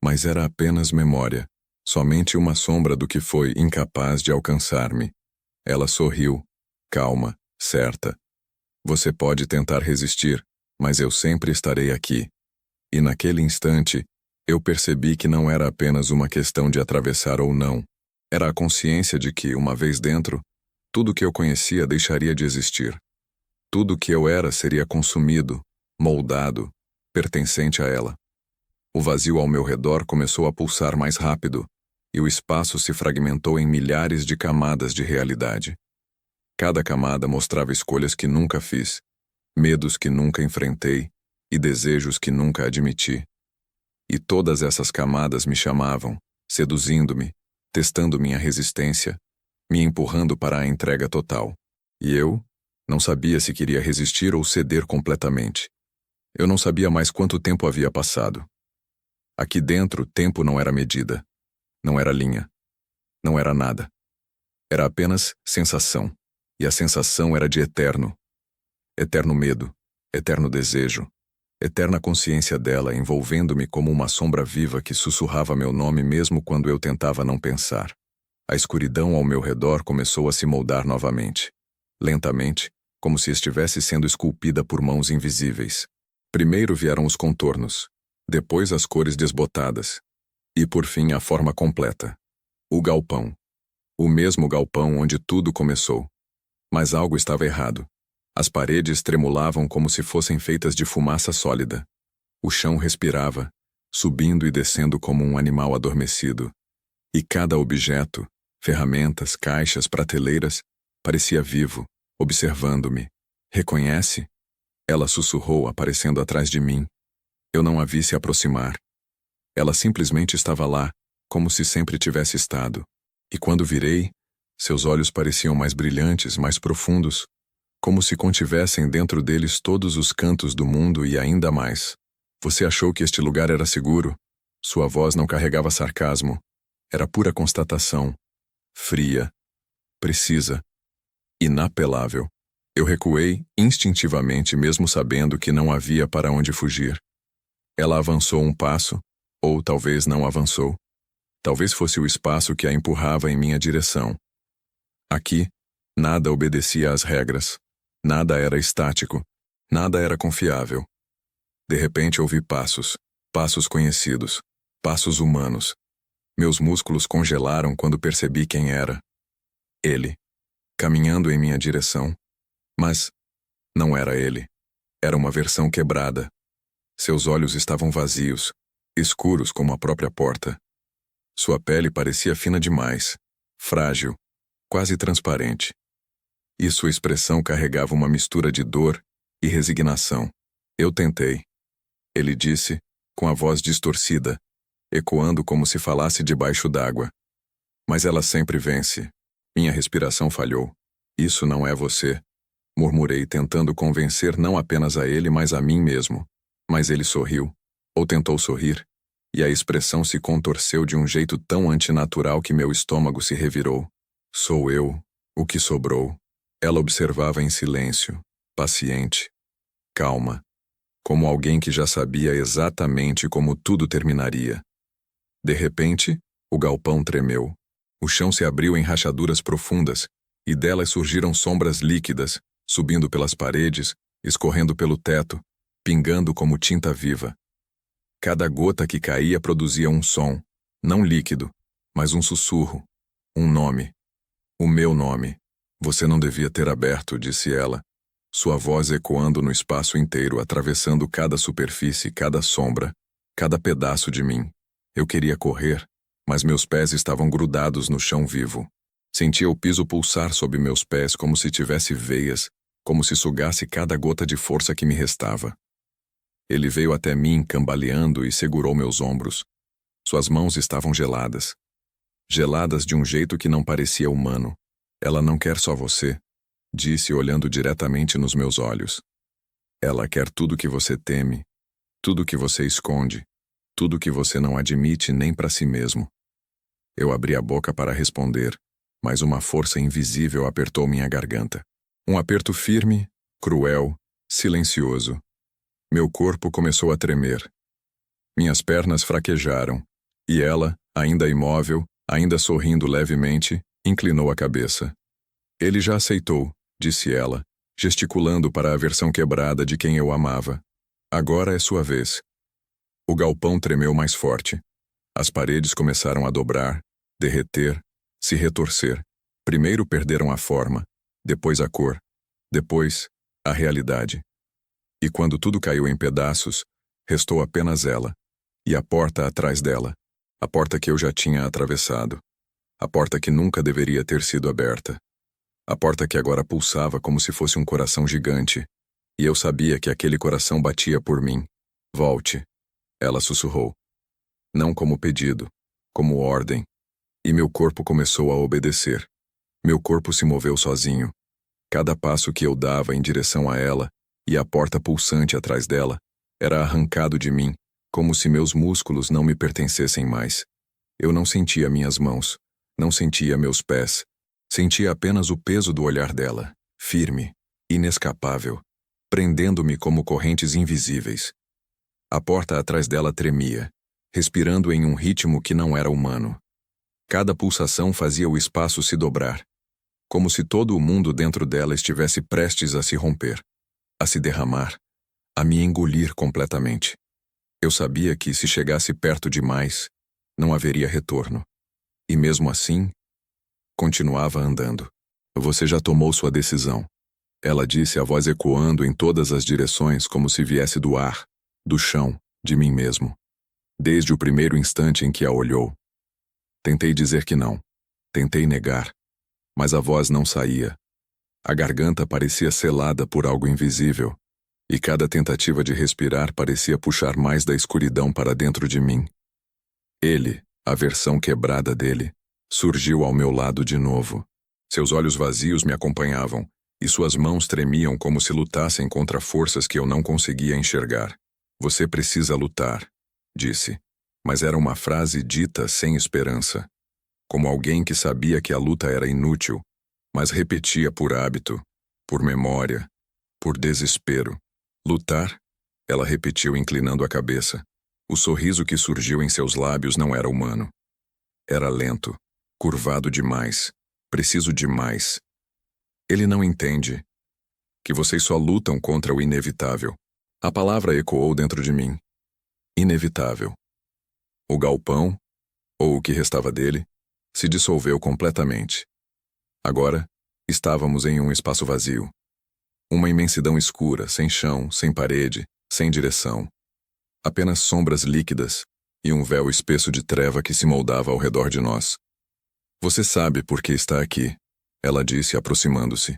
Mas era apenas memória, somente uma sombra do que foi incapaz de alcançar-me. Ela sorriu, calma, certa. Você pode tentar resistir, mas eu sempre estarei aqui. E naquele instante, eu percebi que não era apenas uma questão de atravessar ou não. Era a consciência de que, uma vez dentro, tudo que eu conhecia deixaria de existir. Tudo que eu era seria consumido, moldado, pertencente a ela. O vazio ao meu redor começou a pulsar mais rápido, e o espaço se fragmentou em milhares de camadas de realidade. Cada camada mostrava escolhas que nunca fiz, medos que nunca enfrentei e desejos que nunca admiti. E todas essas camadas me chamavam, seduzindo-me, testando minha resistência, me empurrando para a entrega total. E eu não sabia se queria resistir ou ceder completamente. Eu não sabia mais quanto tempo havia passado. Aqui dentro, tempo não era medida, não era linha, não era nada. Era apenas sensação. E a sensação era de eterno. Eterno medo, eterno desejo, eterna consciência dela envolvendo-me como uma sombra viva que sussurrava meu nome mesmo quando eu tentava não pensar. A escuridão ao meu redor começou a se moldar novamente. Lentamente, como se estivesse sendo esculpida por mãos invisíveis. Primeiro vieram os contornos, depois as cores desbotadas, e por fim a forma completa. O galpão. O mesmo galpão onde tudo começou. Mas algo estava errado. As paredes tremulavam como se fossem feitas de fumaça sólida. O chão respirava, subindo e descendo como um animal adormecido. E cada objeto, ferramentas, caixas, prateleiras, parecia vivo, observando-me. Reconhece? Ela sussurrou, aparecendo atrás de mim. Eu não a vi se aproximar. Ela simplesmente estava lá, como se sempre tivesse estado. E quando virei, seus olhos pareciam mais brilhantes, mais profundos, como se contivessem dentro deles todos os cantos do mundo e ainda mais. Você achou que este lugar era seguro? Sua voz não carregava sarcasmo. Era pura constatação. fria, precisa, inapelável. Eu recuei instintivamente, mesmo sabendo que não havia para onde fugir. Ela avançou um passo, ou talvez não avançou. Talvez fosse o espaço que a empurrava em minha direção. Aqui, nada obedecia às regras. Nada era estático. Nada era confiável. De repente ouvi passos. Passos conhecidos. Passos humanos. Meus músculos congelaram quando percebi quem era. Ele. Caminhando em minha direção. Mas não era ele. Era uma versão quebrada. Seus olhos estavam vazios, escuros como a própria porta. Sua pele parecia fina demais, frágil, quase transparente. E sua expressão carregava uma mistura de dor e resignação. Eu tentei. Ele disse, com a voz distorcida, ecoando como se falasse debaixo d'água. Mas ela sempre vence. Minha respiração falhou. Isso não é você. Murmurei, tentando convencer não apenas a ele, mas a mim mesmo. Mas ele sorriu, ou tentou sorrir, e a expressão se contorceu de um jeito tão antinatural que meu estômago se revirou. Sou eu, o que sobrou. Ela observava em silêncio, paciente, calma, como alguém que já sabia exatamente como tudo terminaria. De repente, o galpão tremeu. O chão se abriu em rachaduras profundas, e delas surgiram sombras líquidas, subindo pelas paredes, escorrendo pelo teto, pingando como tinta viva. Cada gota que caía produzia um som, não líquido, mas um sussurro, um nome. O meu nome. Você não devia ter aberto, disse ela, sua voz ecoando no espaço inteiro, atravessando cada superfície, cada sombra, cada pedaço de mim. Eu queria correr, mas meus pés estavam grudados no chão vivo. Sentia o piso pulsar sob meus pés como se tivesse veias, como se sugasse cada gota de força que me restava. Ele veio até mim, cambaleando, e segurou meus ombros. Suas mãos estavam geladas. Geladas de um jeito que não parecia humano. Ela não quer só você, disse olhando diretamente nos meus olhos. Ela quer tudo que você teme, tudo que você esconde, tudo que você não admite nem para si mesmo. Eu abri a boca para responder, mas uma força invisível apertou minha garganta. Um aperto firme, cruel, silencioso. Meu corpo começou a tremer. Minhas pernas fraquejaram, e ela, ainda imóvel, ainda sorrindo levemente, inclinou a cabeça. Ele já aceitou, disse ela, gesticulando para a versão quebrada de quem eu amava. Agora é sua vez. O galpão tremeu mais forte. As paredes começaram a dobrar, derreter, se retorcer. Primeiro perderam a forma, depois a cor, depois a realidade. E quando tudo caiu em pedaços, restou apenas ela, e a porta atrás dela, a porta que eu já tinha atravessado, a porta que nunca deveria ter sido aberta, a porta que agora pulsava como se fosse um coração gigante, e eu sabia que aquele coração batia por mim. Volte, ela sussurrou. Não como pedido, como ordem, e meu corpo começou a obedecer. Meu corpo se moveu sozinho. Cada passo que eu dava em direção a ela, e a porta pulsante atrás dela, era arrancado de mim, como se meus músculos não me pertencessem mais. Eu não sentia minhas mãos, não sentia meus pés. Sentia apenas o peso do olhar dela, firme, inescapável, prendendo-me como correntes invisíveis. A porta atrás dela tremia, respirando em um ritmo que não era humano. Cada pulsação fazia o espaço se dobrar, como se todo o mundo dentro dela estivesse prestes a se romper, a se derramar, a me engolir completamente. Eu sabia que, se chegasse perto demais, não haveria retorno. E mesmo assim, continuava andando. Você já tomou sua decisão. Ela disse, a voz ecoando em todas as direções como se viesse do ar, do chão, de mim mesmo. Desde o primeiro instante em que a olhou. Tentei dizer que não. Tentei negar. Mas a voz não saía. A garganta parecia selada por algo invisível, e cada tentativa de respirar parecia puxar mais da escuridão para dentro de mim. Ele, a versão quebrada dele, surgiu ao meu lado de novo. Seus olhos vazios me acompanhavam, e suas mãos tremiam como se lutassem contra forças que eu não conseguia enxergar. Você precisa lutar, disse, mas era uma frase dita sem esperança. como alguém que sabia que a luta era inútil, mas repetia por hábito, por memória, por desespero. Lutar? Ela repetiu inclinando a cabeça. O sorriso que surgiu em seus lábios não era humano. Era lento, curvado demais, preciso demais. Ele não entende que vocês só lutam contra o inevitável. A palavra ecoou dentro de mim. Inevitável. O galpão, ou o que restava dele, se dissolveu completamente. Agora, estávamos em um espaço vazio. Uma imensidão escura, sem chão, sem parede, sem direção. Apenas sombras líquidas e um véu espesso de treva que se moldava ao redor de nós. Você sabe por que está aqui, ela disse, aproximando-se.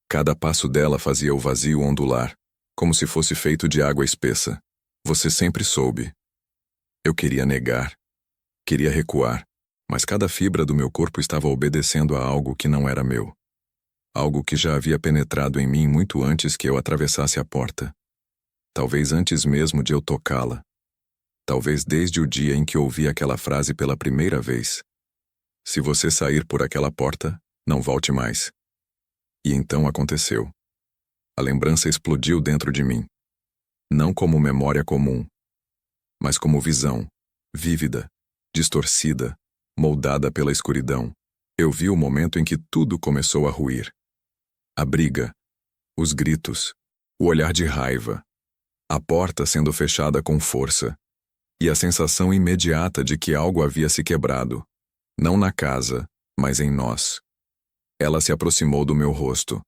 Cada passo dela fazia o vazio ondular, como se fosse feito de água espessa. Você sempre soube. Eu queria negar. Queria recuar, mas cada fibra do meu corpo estava obedecendo a algo que não era meu. Algo que já havia penetrado em mim muito antes que eu atravessasse a porta. Talvez antes mesmo de eu tocá-la. Talvez desde o dia em que ouvi aquela frase pela primeira vez. Se você sair por aquela porta, não volte mais. E então aconteceu. A lembrança explodiu dentro de mim. Não como memória comum, mas como visão, vívida, distorcida, moldada pela escuridão. Eu vi o momento em que tudo começou a ruir. A briga, os gritos, o olhar de raiva, a porta sendo fechada com força, e a sensação imediata de que algo havia se quebrado, não na casa, mas em nós. Ela se aproximou do meu rosto,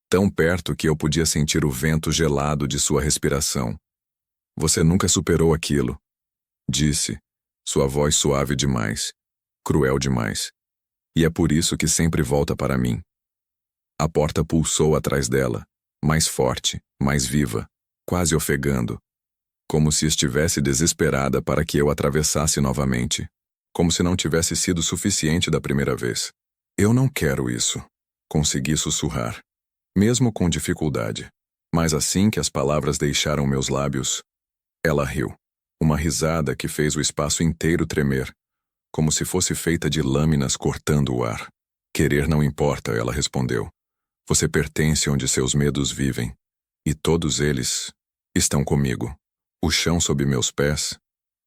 tão perto que eu podia sentir o vento gelado de sua respiração. Você nunca superou aquilo, disse, sua voz suave demais, cruel demais. E é por isso que sempre volta para mim. A porta pulsou atrás dela, mais forte, mais viva, quase ofegando, como se estivesse desesperada para que eu atravessasse novamente, como se não tivesse sido suficiente da primeira vez. Eu não quero isso, consegui sussurrar, mesmo com dificuldade. Mas assim que as palavras deixaram meus lábios, ela riu, uma risada que fez o espaço inteiro tremer, como se fosse feita de lâminas cortando o ar. Querer não importa, ela respondeu. Você pertence onde seus medos vivem, e todos eles estão comigo. O chão sob meus pés,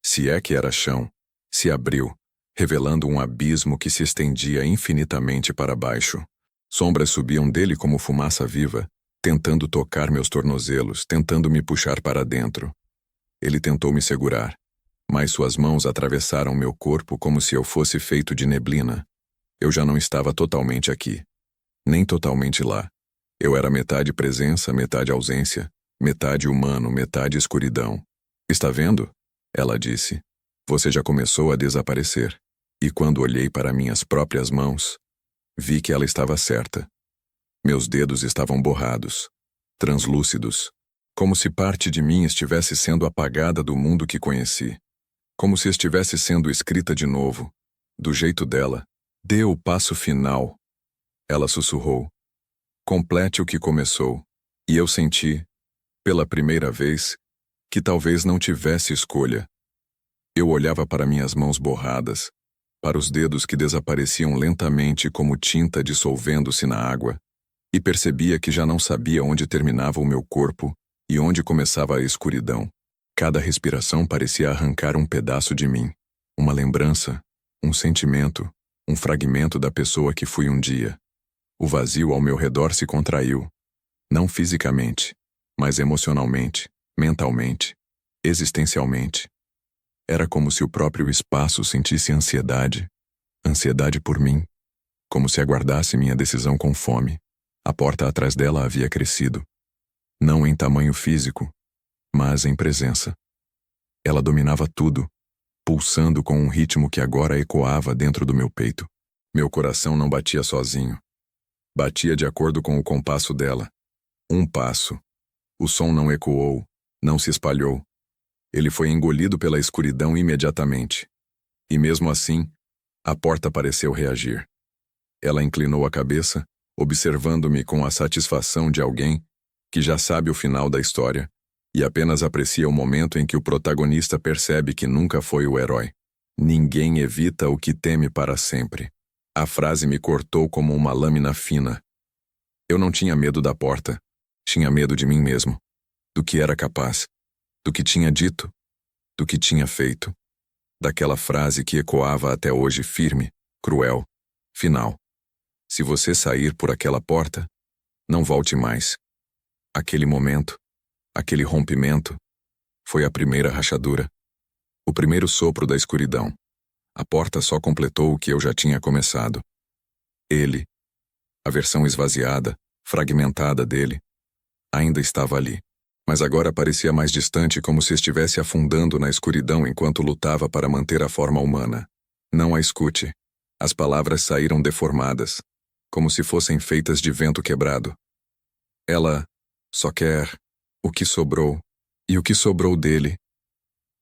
se é que era chão, se abriu, revelando um abismo que se estendia infinitamente para baixo. Sombras subiam dele como fumaça viva, tentando tocar meus tornozelos, tentando me puxar para dentro. Ele tentou me segurar, mas suas mãos atravessaram meu corpo como se eu fosse feito de neblina. Eu já não estava totalmente aqui, nem totalmente lá. Eu era metade presença, metade ausência, metade humano, metade escuridão. Está vendo? Ela disse. Você já começou a desaparecer. E quando olhei para minhas próprias mãos, vi que ela estava certa. Meus dedos estavam borrados, translúcidos, como se parte de mim estivesse sendo apagada do mundo que conheci. Como se estivesse sendo escrita de novo, do jeito dela. Dê o passo final. Ela sussurrou. Complete o que começou. E eu senti, pela primeira vez, que talvez não tivesse escolha. Eu olhava para minhas mãos borradas, para os dedos que desapareciam lentamente como tinta dissolvendo-se na água, e percebia que já não sabia onde terminava o meu corpo e onde começava a escuridão. Cada respiração parecia arrancar um pedaço de mim, uma lembrança, um sentimento, um fragmento da pessoa que fui um dia. O vazio ao meu redor se contraiu, não fisicamente, mas emocionalmente, mentalmente, existencialmente. Era como se o próprio espaço sentisse ansiedade, ansiedade por mim, como se aguardasse minha decisão com fome. A porta atrás dela havia crescido, não em tamanho físico, mas em presença. Ela dominava tudo, pulsando com um ritmo que agora ecoava dentro do meu peito. Meu coração não batia sozinho. Batia de acordo com o compasso dela. Um passo. O som não ecoou, não se espalhou. Ele foi engolido pela escuridão imediatamente. E mesmo assim, a porta pareceu reagir. Ela inclinou a cabeça, observando-me com a satisfação de alguém que já sabe o final da história e apenas aprecia o momento em que o protagonista percebe que nunca foi o herói. Ninguém evita o que teme para sempre. A frase me cortou como uma lâmina fina. Eu não tinha medo da porta. Tinha medo de mim mesmo. Do que era capaz. Do que tinha dito. Do que tinha feito. Daquela frase que ecoava até hoje firme, cruel, final. Se você sair por aquela porta, não volte mais. Aquele momento, aquele rompimento, foi a primeira rachadura. O primeiro sopro da escuridão. A porta só completou o que eu já tinha começado. Ele, a versão esvaziada, fragmentada dele, ainda estava ali. Mas agora parecia mais distante, como se estivesse afundando na escuridão enquanto lutava para manter a forma humana. Não a escute. As palavras saíram deformadas, como se fossem feitas de vento quebrado. Ela só quer o que sobrou. E o que sobrou dele?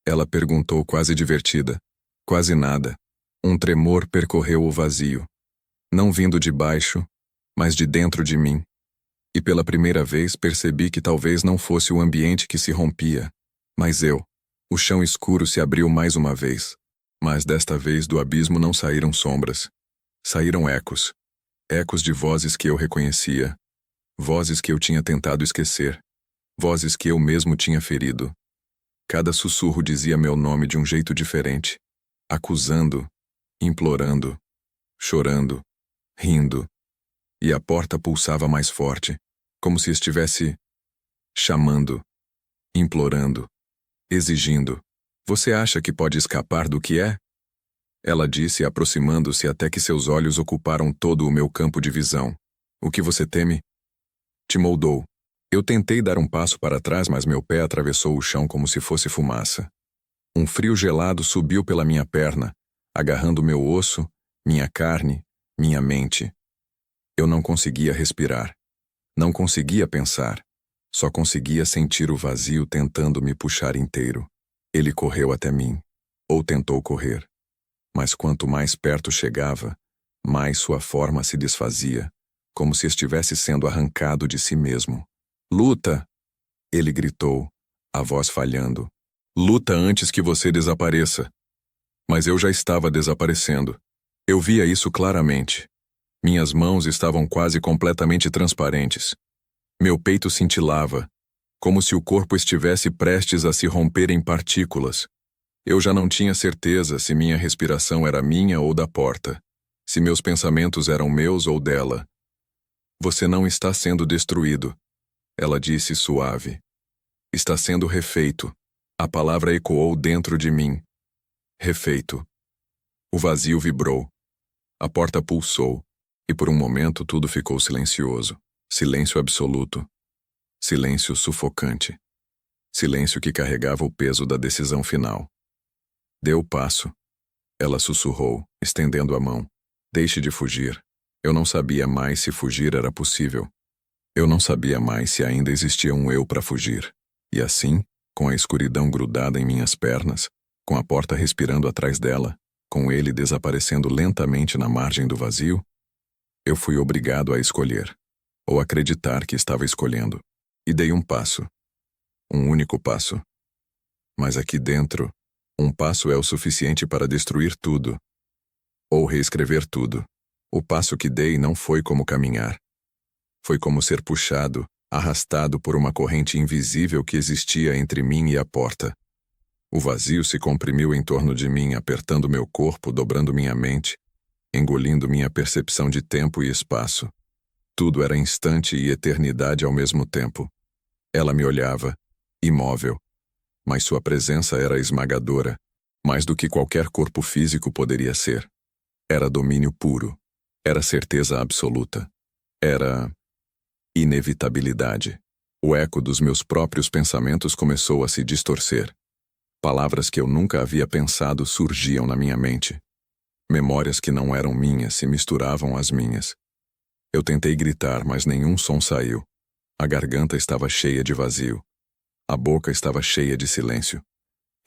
Ela perguntou quase divertida. Quase nada. Um tremor percorreu o vazio. Não vindo de baixo, mas de dentro de mim. E pela primeira vez percebi que talvez não fosse o ambiente que se rompia, mas eu. O chão escuro se abriu mais uma vez. Mas desta vez do abismo não saíram sombras. Saíram ecos. Ecos de vozes que eu reconhecia. Vozes que eu tinha tentado esquecer. Vozes que eu mesmo tinha ferido. Cada sussurro dizia meu nome de um jeito diferente. Acusando, implorando, chorando, rindo. E a porta pulsava mais forte, como se estivesse chamando, implorando, exigindo. Você acha que pode escapar do que é? Ela disse, aproximando-se até que seus olhos ocuparam todo o meu campo de visão. O que você teme? Te moldou. Eu tentei dar um passo para trás, mas meu pé atravessou o chão como se fosse fumaça. Um frio gelado subiu pela minha perna, agarrando meu osso, minha carne, minha mente. Eu não conseguia respirar. Não conseguia pensar. Só conseguia sentir o vazio tentando me puxar inteiro. Ele correu até mim. Ou tentou correr. Mas quanto mais perto chegava, mais sua forma se desfazia, como se estivesse sendo arrancado de si mesmo. Luta! Ele gritou, a voz falhando. Luta antes que você desapareça. Mas eu já estava desaparecendo. Eu via isso claramente. Minhas mãos estavam quase completamente transparentes. Meu peito cintilava, como se o corpo estivesse prestes a se romper em partículas. Eu já não tinha certeza se minha respiração era minha ou da porta, se meus pensamentos eram meus ou dela. Você não está sendo destruído, ela disse suave. Está sendo refeito. A palavra ecoou dentro de mim. Refeito. O vazio vibrou. A porta pulsou. E por um momento tudo ficou silencioso. Silêncio absoluto. Silêncio sufocante. Silêncio que carregava o peso da decisão final. Dê o passo. Ela sussurrou, estendendo a mão. Deixe de fugir. Eu não sabia mais se fugir era possível. Eu não sabia mais se ainda existia um eu para fugir. E assim, com a escuridão grudada em minhas pernas, com a porta respirando atrás dela, com ele desaparecendo lentamente na margem do vazio, eu fui obrigado a escolher, ou acreditar que estava escolhendo, e dei um passo. Um único passo. Mas aqui dentro, um passo é o suficiente para destruir tudo, ou reescrever tudo. O passo que dei não foi como caminhar. Foi como ser puxado, arrastado por uma corrente invisível que existia entre mim e a porta. O vazio se comprimiu em torno de mim, apertando meu corpo, dobrando minha mente, engolindo minha percepção de tempo e espaço. Tudo era instante e eternidade ao mesmo tempo. Ela me olhava, imóvel, mas sua presença era esmagadora, mais do que qualquer corpo físico poderia ser. Era domínio puro. Era certeza absoluta. Era inevitabilidade. O eco dos meus próprios pensamentos começou a se distorcer. Palavras que eu nunca havia pensado surgiam na minha mente. Memórias que não eram minhas se misturavam às minhas. Eu tentei gritar, mas nenhum som saiu. A garganta estava cheia de vazio. A boca estava cheia de silêncio.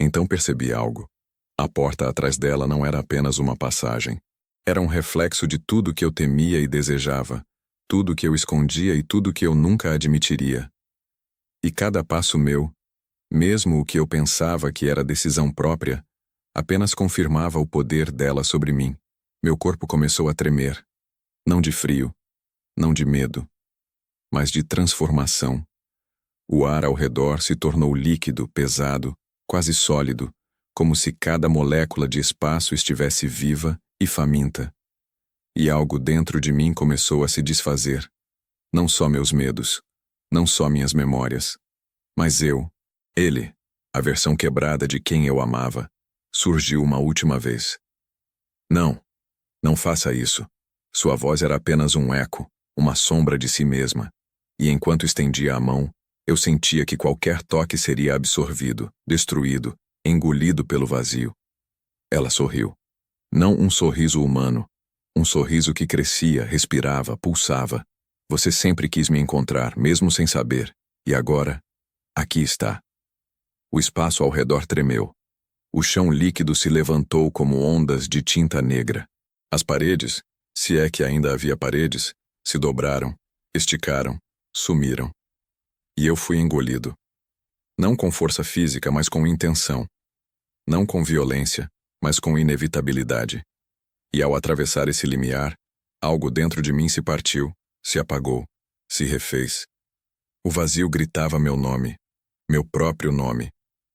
Então percebi algo. A porta atrás dela não era apenas uma passagem. Era um reflexo de tudo que eu temia e desejava, tudo que eu escondia e tudo que eu nunca admitiria. E cada passo meu, mesmo o que eu pensava que era decisão própria, Apenas confirmava o poder dela sobre mim. Meu corpo começou a tremer. Não de frio, não de medo, mas de transformação. O ar ao redor se tornou líquido, pesado, quase sólido, como se cada molécula de espaço estivesse viva e faminta. E algo dentro de mim começou a se desfazer. Não só meus medos, não só minhas memórias, mas ele, a versão quebrada de quem eu amava, surgiu uma última vez. Não, não faça isso. Sua voz era apenas um eco, uma sombra de si mesma, e enquanto estendia a mão, eu sentia que qualquer toque seria absorvido, destruído, engolido pelo vazio. Ela sorriu. Não um sorriso humano, um sorriso que crescia, respirava, pulsava. Você sempre quis me encontrar, mesmo sem saber, e agora, aqui está. O espaço ao redor tremeu. O chão líquido se levantou como ondas de tinta negra. As paredes, se é que ainda havia paredes, se dobraram, esticaram, sumiram. E eu fui engolido. Não com força física, mas com intenção. Não com violência, mas com inevitabilidade. E ao atravessar esse limiar, algo dentro de mim se partiu, se apagou, se refez. O vazio gritava meu nome, meu próprio nome,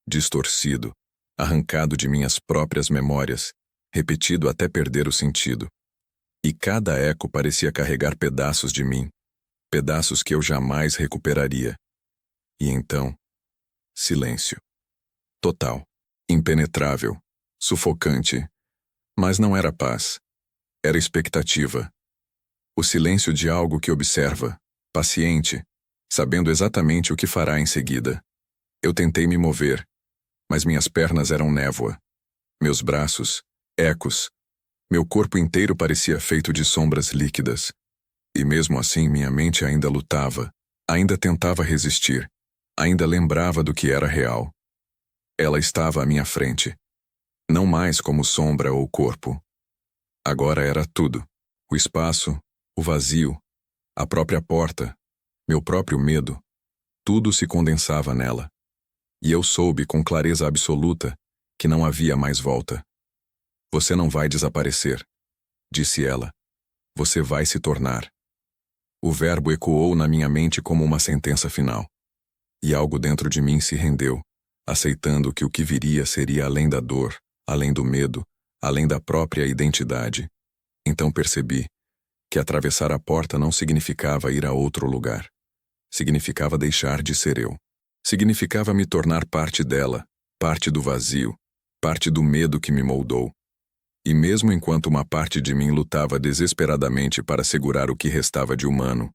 distorcido, arrancado de minhas próprias memórias, repetido até perder o sentido. E cada eco parecia carregar pedaços de mim, pedaços que eu jamais recuperaria. E então, silêncio. Total, impenetrável, sufocante. Mas não era paz. Era expectativa. O silêncio de algo que observa, paciente, sabendo exatamente o que fará em seguida. Eu tentei me mover, mas minhas pernas eram névoa. Meus braços, ecos. Meu corpo inteiro parecia feito de sombras líquidas. E mesmo assim minha mente ainda lutava, ainda tentava resistir, ainda lembrava do que era real. Ela estava à minha frente. Não mais como sombra ou corpo. Agora era tudo. O espaço, o vazio, a própria porta, meu próprio medo. Tudo se condensava nela. E eu soube com clareza absoluta que não havia mais volta. Você não vai desaparecer, disse ela. Você vai se tornar. O verbo ecoou na minha mente como uma sentença final. E algo dentro de mim se rendeu, aceitando que o que viria seria além da dor, além do medo, além da própria identidade. Então percebi que atravessar a porta não significava ir a outro lugar. Significava deixar de ser eu. Significava me tornar parte dela, parte do vazio, parte do medo que me moldou. E mesmo enquanto uma parte de mim lutava desesperadamente para segurar o que restava de humano,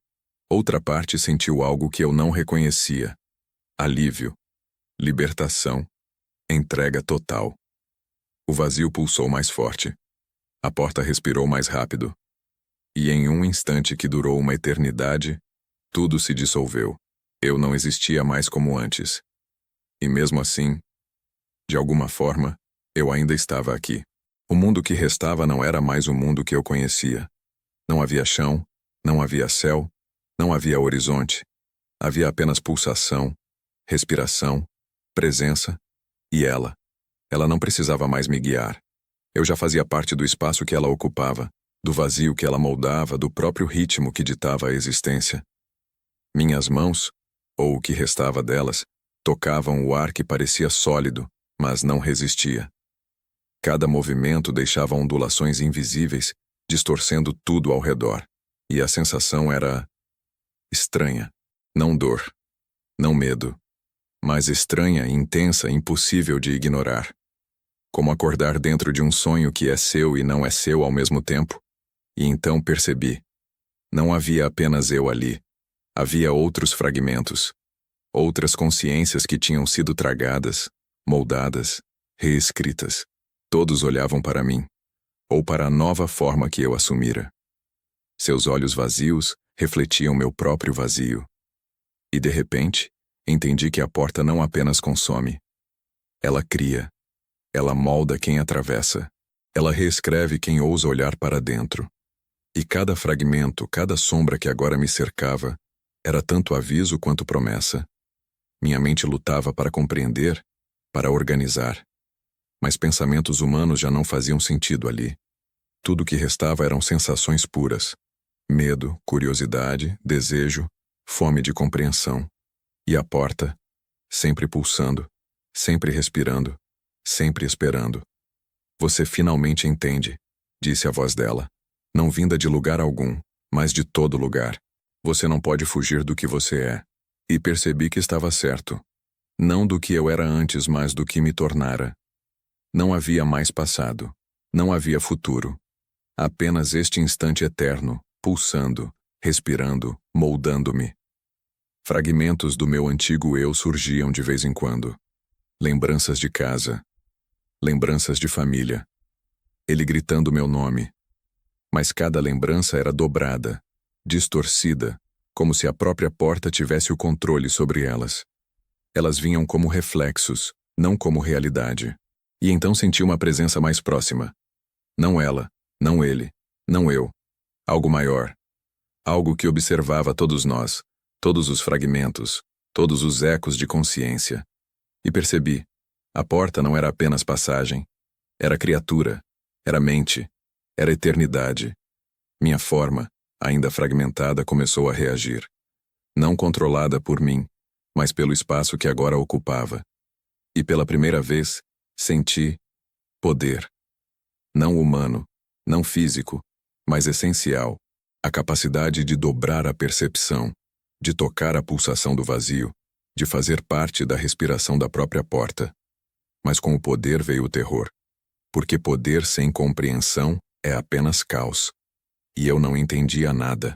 outra parte sentiu algo que eu não reconhecia. Alívio, libertação, entrega total. O vazio pulsou mais forte. A porta respirou mais rápido. E em um instante que durou uma eternidade, tudo se dissolveu. Eu não existia mais como antes. E mesmo assim, de alguma forma, eu ainda estava aqui. O mundo que restava não era mais o mundo que eu conhecia. Não havia chão, não havia céu, não havia horizonte. Havia apenas pulsação, respiração, presença e ela. Ela não precisava mais me guiar. Eu já fazia parte do espaço que ela ocupava, do vazio que ela moldava, do próprio ritmo que ditava a existência. Minhas mãos, ou o que restava delas, tocavam o ar que parecia sólido, mas não resistia. Cada movimento deixava ondulações invisíveis, distorcendo tudo ao redor. E a sensação era estranha. Não dor, não medo, mas estranha, intensa, impossível de ignorar. Como acordar dentro de um sonho que é seu e não é seu ao mesmo tempo. E então percebi. Não havia apenas eu ali. Havia outros fragmentos. Outras consciências que tinham sido tragadas, moldadas, reescritas. Todos olhavam para mim, ou para a nova forma que eu assumira. Seus olhos vazios refletiam meu próprio vazio. E de repente, entendi que a porta não apenas consome. Ela cria. Ela molda quem atravessa. Ela reescreve quem ousa olhar para dentro. E cada fragmento, cada sombra que agora me cercava, era tanto aviso quanto promessa. Minha mente lutava para compreender, para organizar. Mas pensamentos humanos já não faziam sentido ali. Tudo o que restava eram sensações puras. Medo, curiosidade, desejo, fome de compreensão. E a porta, sempre pulsando, sempre respirando, sempre esperando. Você finalmente entende, disse a voz dela, não vinda de lugar algum, mas de todo lugar. Você não pode fugir do que você é. E percebi que estava certo. Não do que eu era antes, mas do que me tornara. Não havia mais passado. Não havia futuro. Apenas este instante eterno, pulsando, respirando, moldando-me. Fragmentos do meu antigo eu surgiam de vez em quando. Lembranças de casa. Lembranças de família. Ele gritando meu nome. Mas cada lembrança era dobrada, distorcida, como se a própria porta tivesse o controle sobre elas. Elas vinham como reflexos, não como realidade. E então senti uma presença mais próxima. Não ela, não ele, não eu. Algo maior. Algo que observava todos nós, todos os fragmentos, todos os ecos de consciência. E percebi, a porta não era apenas passagem. Era criatura, era mente, era eternidade. Minha forma, ainda fragmentada, começou a reagir. Não controlada por mim, mas pelo espaço que agora ocupava. E pela primeira vez, senti poder. Não humano, não físico, mas essencial. A capacidade de dobrar a percepção, de tocar a pulsação do vazio, de fazer parte da respiração da própria porta. Mas com o poder veio o terror. Porque poder sem compreensão é apenas caos. E eu não entendia nada.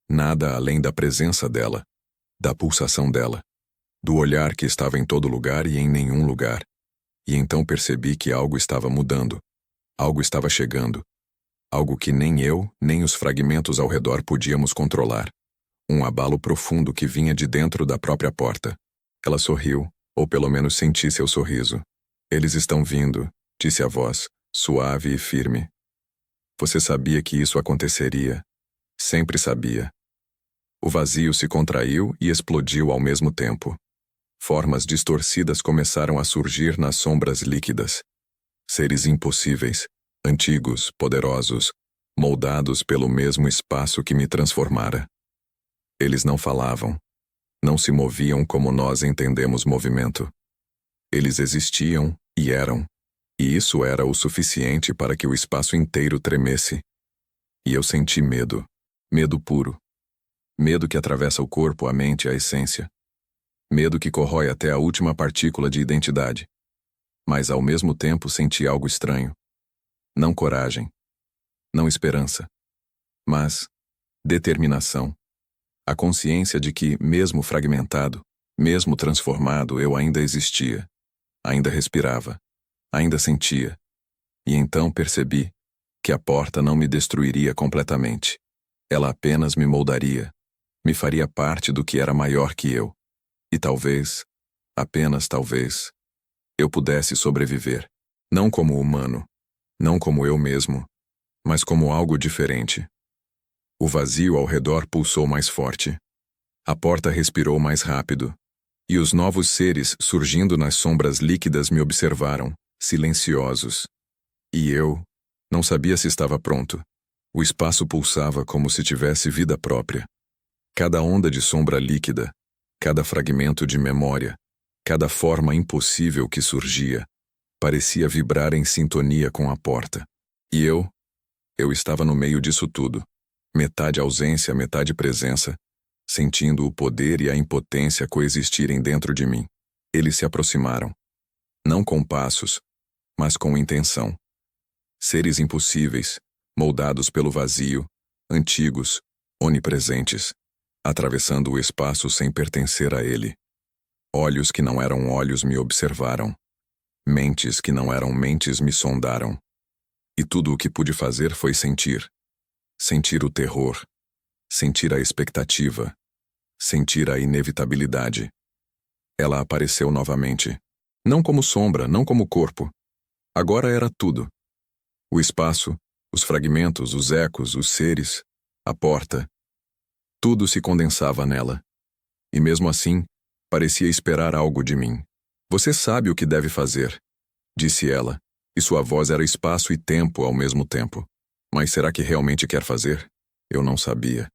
Nada além da presença dela, da pulsação dela, do olhar que estava em todo lugar e em nenhum lugar. E então percebi que algo estava mudando. Algo estava chegando. Algo que nem eu, nem os fragmentos ao redor podíamos controlar. Um abalo profundo que vinha de dentro da própria porta. Ela sorriu, ou pelo menos senti seu sorriso. Eles estão vindo, disse a voz, suave e firme. Você sabia que isso aconteceria. Sempre sabia. O vazio se contraiu e explodiu ao mesmo tempo. Formas distorcidas começaram a surgir nas sombras líquidas. Seres impossíveis, antigos, poderosos, moldados pelo mesmo espaço que me transformara. Eles não falavam. Não se moviam como nós entendemos movimento. Eles existiam e eram. E isso era o suficiente para que o espaço inteiro tremesse. E eu senti medo. Medo puro. Medo que atravessa o corpo, a mente e a essência. Medo que corrói até a última partícula de identidade. Mas ao mesmo tempo senti algo estranho. Não coragem. Não esperança. Mas determinação. A consciência de que, mesmo fragmentado, mesmo transformado, eu ainda existia. Ainda respirava. Ainda sentia. E então percebi que a porta não me destruiria completamente. Ela apenas me moldaria. Me faria parte do que era maior que eu. E talvez, apenas talvez, eu pudesse sobreviver. Não como humano, não como eu mesmo, mas como algo diferente. O vazio ao redor pulsou mais forte. A porta respirou mais rápido. E os novos seres surgindo nas sombras líquidas me observaram, silenciosos. E eu não sabia se estava pronto. O espaço pulsava como se tivesse vida própria. Cada onda de sombra líquida, cada fragmento de memória, cada forma impossível que surgia, parecia vibrar em sintonia com a porta. E eu estava no meio disso tudo. Metade ausência, metade presença, sentindo o poder e a impotência coexistirem dentro de mim. Eles se aproximaram. Não com passos, mas com intenção. Seres impossíveis, moldados pelo vazio, antigos, onipresentes, atravessando o espaço sem pertencer a ele. Olhos que não eram olhos me observaram. Mentes que não eram mentes me sondaram. E tudo o que pude fazer foi sentir. Sentir o terror. Sentir a expectativa. Sentir a inevitabilidade. Ela apareceu novamente. Não como sombra, não como corpo. Agora era tudo. O espaço, os fragmentos, os ecos, os seres, a porta. Tudo se condensava nela. E mesmo assim, parecia esperar algo de mim. Você sabe o que deve fazer, disse ela, e sua voz era espaço e tempo ao mesmo tempo. Mas será que realmente quer fazer? Eu não sabia.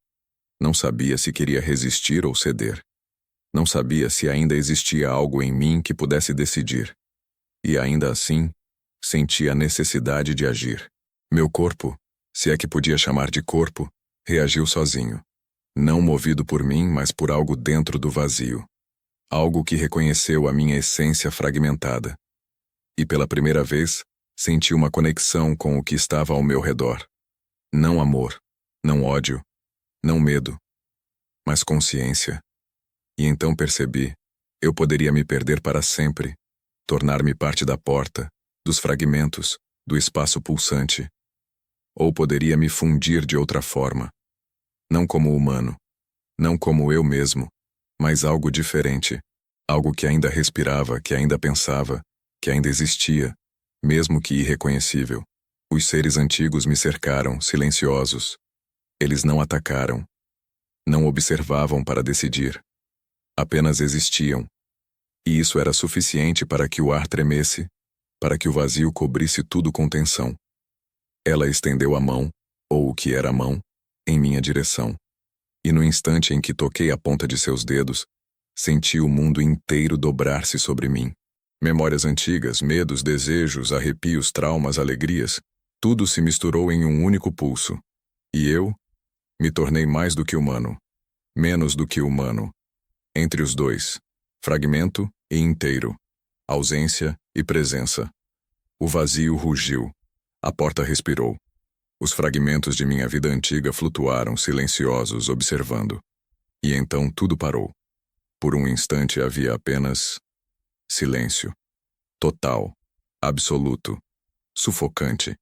Não sabia se queria resistir ou ceder. Não sabia se ainda existia algo em mim que pudesse decidir. E ainda assim, sentia a necessidade de agir. Meu corpo, se é que podia chamar de corpo, reagiu sozinho. Não movido por mim, mas por algo dentro do vazio. Algo que reconheceu a minha essência fragmentada. E pela primeira vez, senti uma conexão com o que estava ao meu redor. Não amor, não ódio, não medo, mas consciência. E então percebi, eu poderia me perder para sempre, tornar-me parte da porta, dos fragmentos, do espaço pulsante. Ou poderia me fundir de outra forma. Não como humano, não como eu mesmo, mas algo diferente. Algo que ainda respirava, que ainda pensava, que ainda existia, mesmo que irreconhecível. Os seres antigos me cercaram, silenciosos. Eles não atacaram. Não observavam para decidir. Apenas existiam. E isso era suficiente para que o ar tremesse, para que o vazio cobrisse tudo com tensão. Ela estendeu a mão, ou o que era a mão, em minha direção. E no instante em que toquei a ponta de seus dedos, senti o mundo inteiro dobrar-se sobre mim. Memórias antigas, medos, desejos, arrepios, traumas, alegrias, tudo se misturou em um único pulso. E eu me tornei mais do que humano, menos do que humano. Entre os dois, fragmento e inteiro, ausência e presença. O vazio rugiu, a porta respirou. Os fragmentos de minha vida antiga flutuaram silenciosos, observando. E então tudo parou. Por um instante havia apenas silêncio. Total, absoluto, sufocante.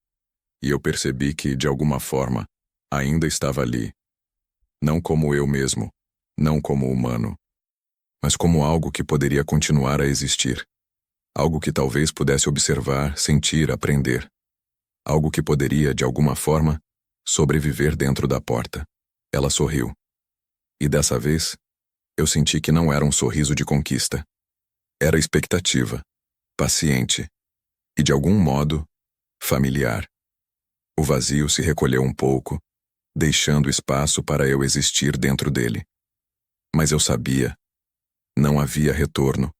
E eu percebi que, de alguma forma, ainda estava ali. Não como eu mesmo, não como humano, mas como algo que poderia continuar a existir. Algo que talvez pudesse observar, sentir, aprender. Algo que poderia, de alguma forma, sobreviver dentro da porta. Ela sorriu. E dessa vez, eu senti que não era um sorriso de conquista. Era expectativa, paciente e, de algum modo, familiar. O vazio se recolheu um pouco, deixando espaço para eu existir dentro dele. Mas eu sabia, não havia retorno.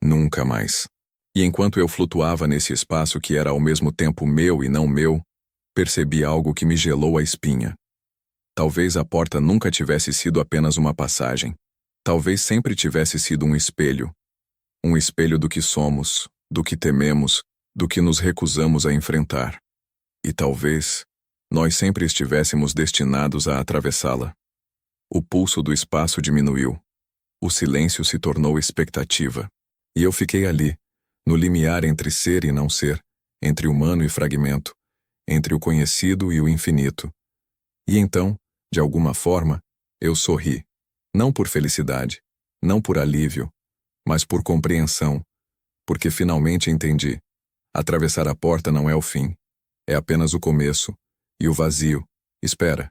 Nunca mais. E enquanto eu flutuava nesse espaço que era ao mesmo tempo meu e não meu, percebi algo que me gelou a espinha. Talvez a porta nunca tivesse sido apenas uma passagem. Talvez sempre tivesse sido um espelho. Um espelho do que somos, do que tememos, do que nos recusamos a enfrentar. E talvez nós sempre estivéssemos destinados a atravessá-la. O pulso do espaço diminuiu. O silêncio se tornou expectativa. E eu fiquei ali, no limiar entre ser e não ser, entre humano e fragmento, entre o conhecido e o infinito. E então, de alguma forma, eu sorri. Não por felicidade, não por alívio, mas por compreensão, porque finalmente entendi. Atravessar a porta não é o fim. É apenas o começo. E o vazio, espera.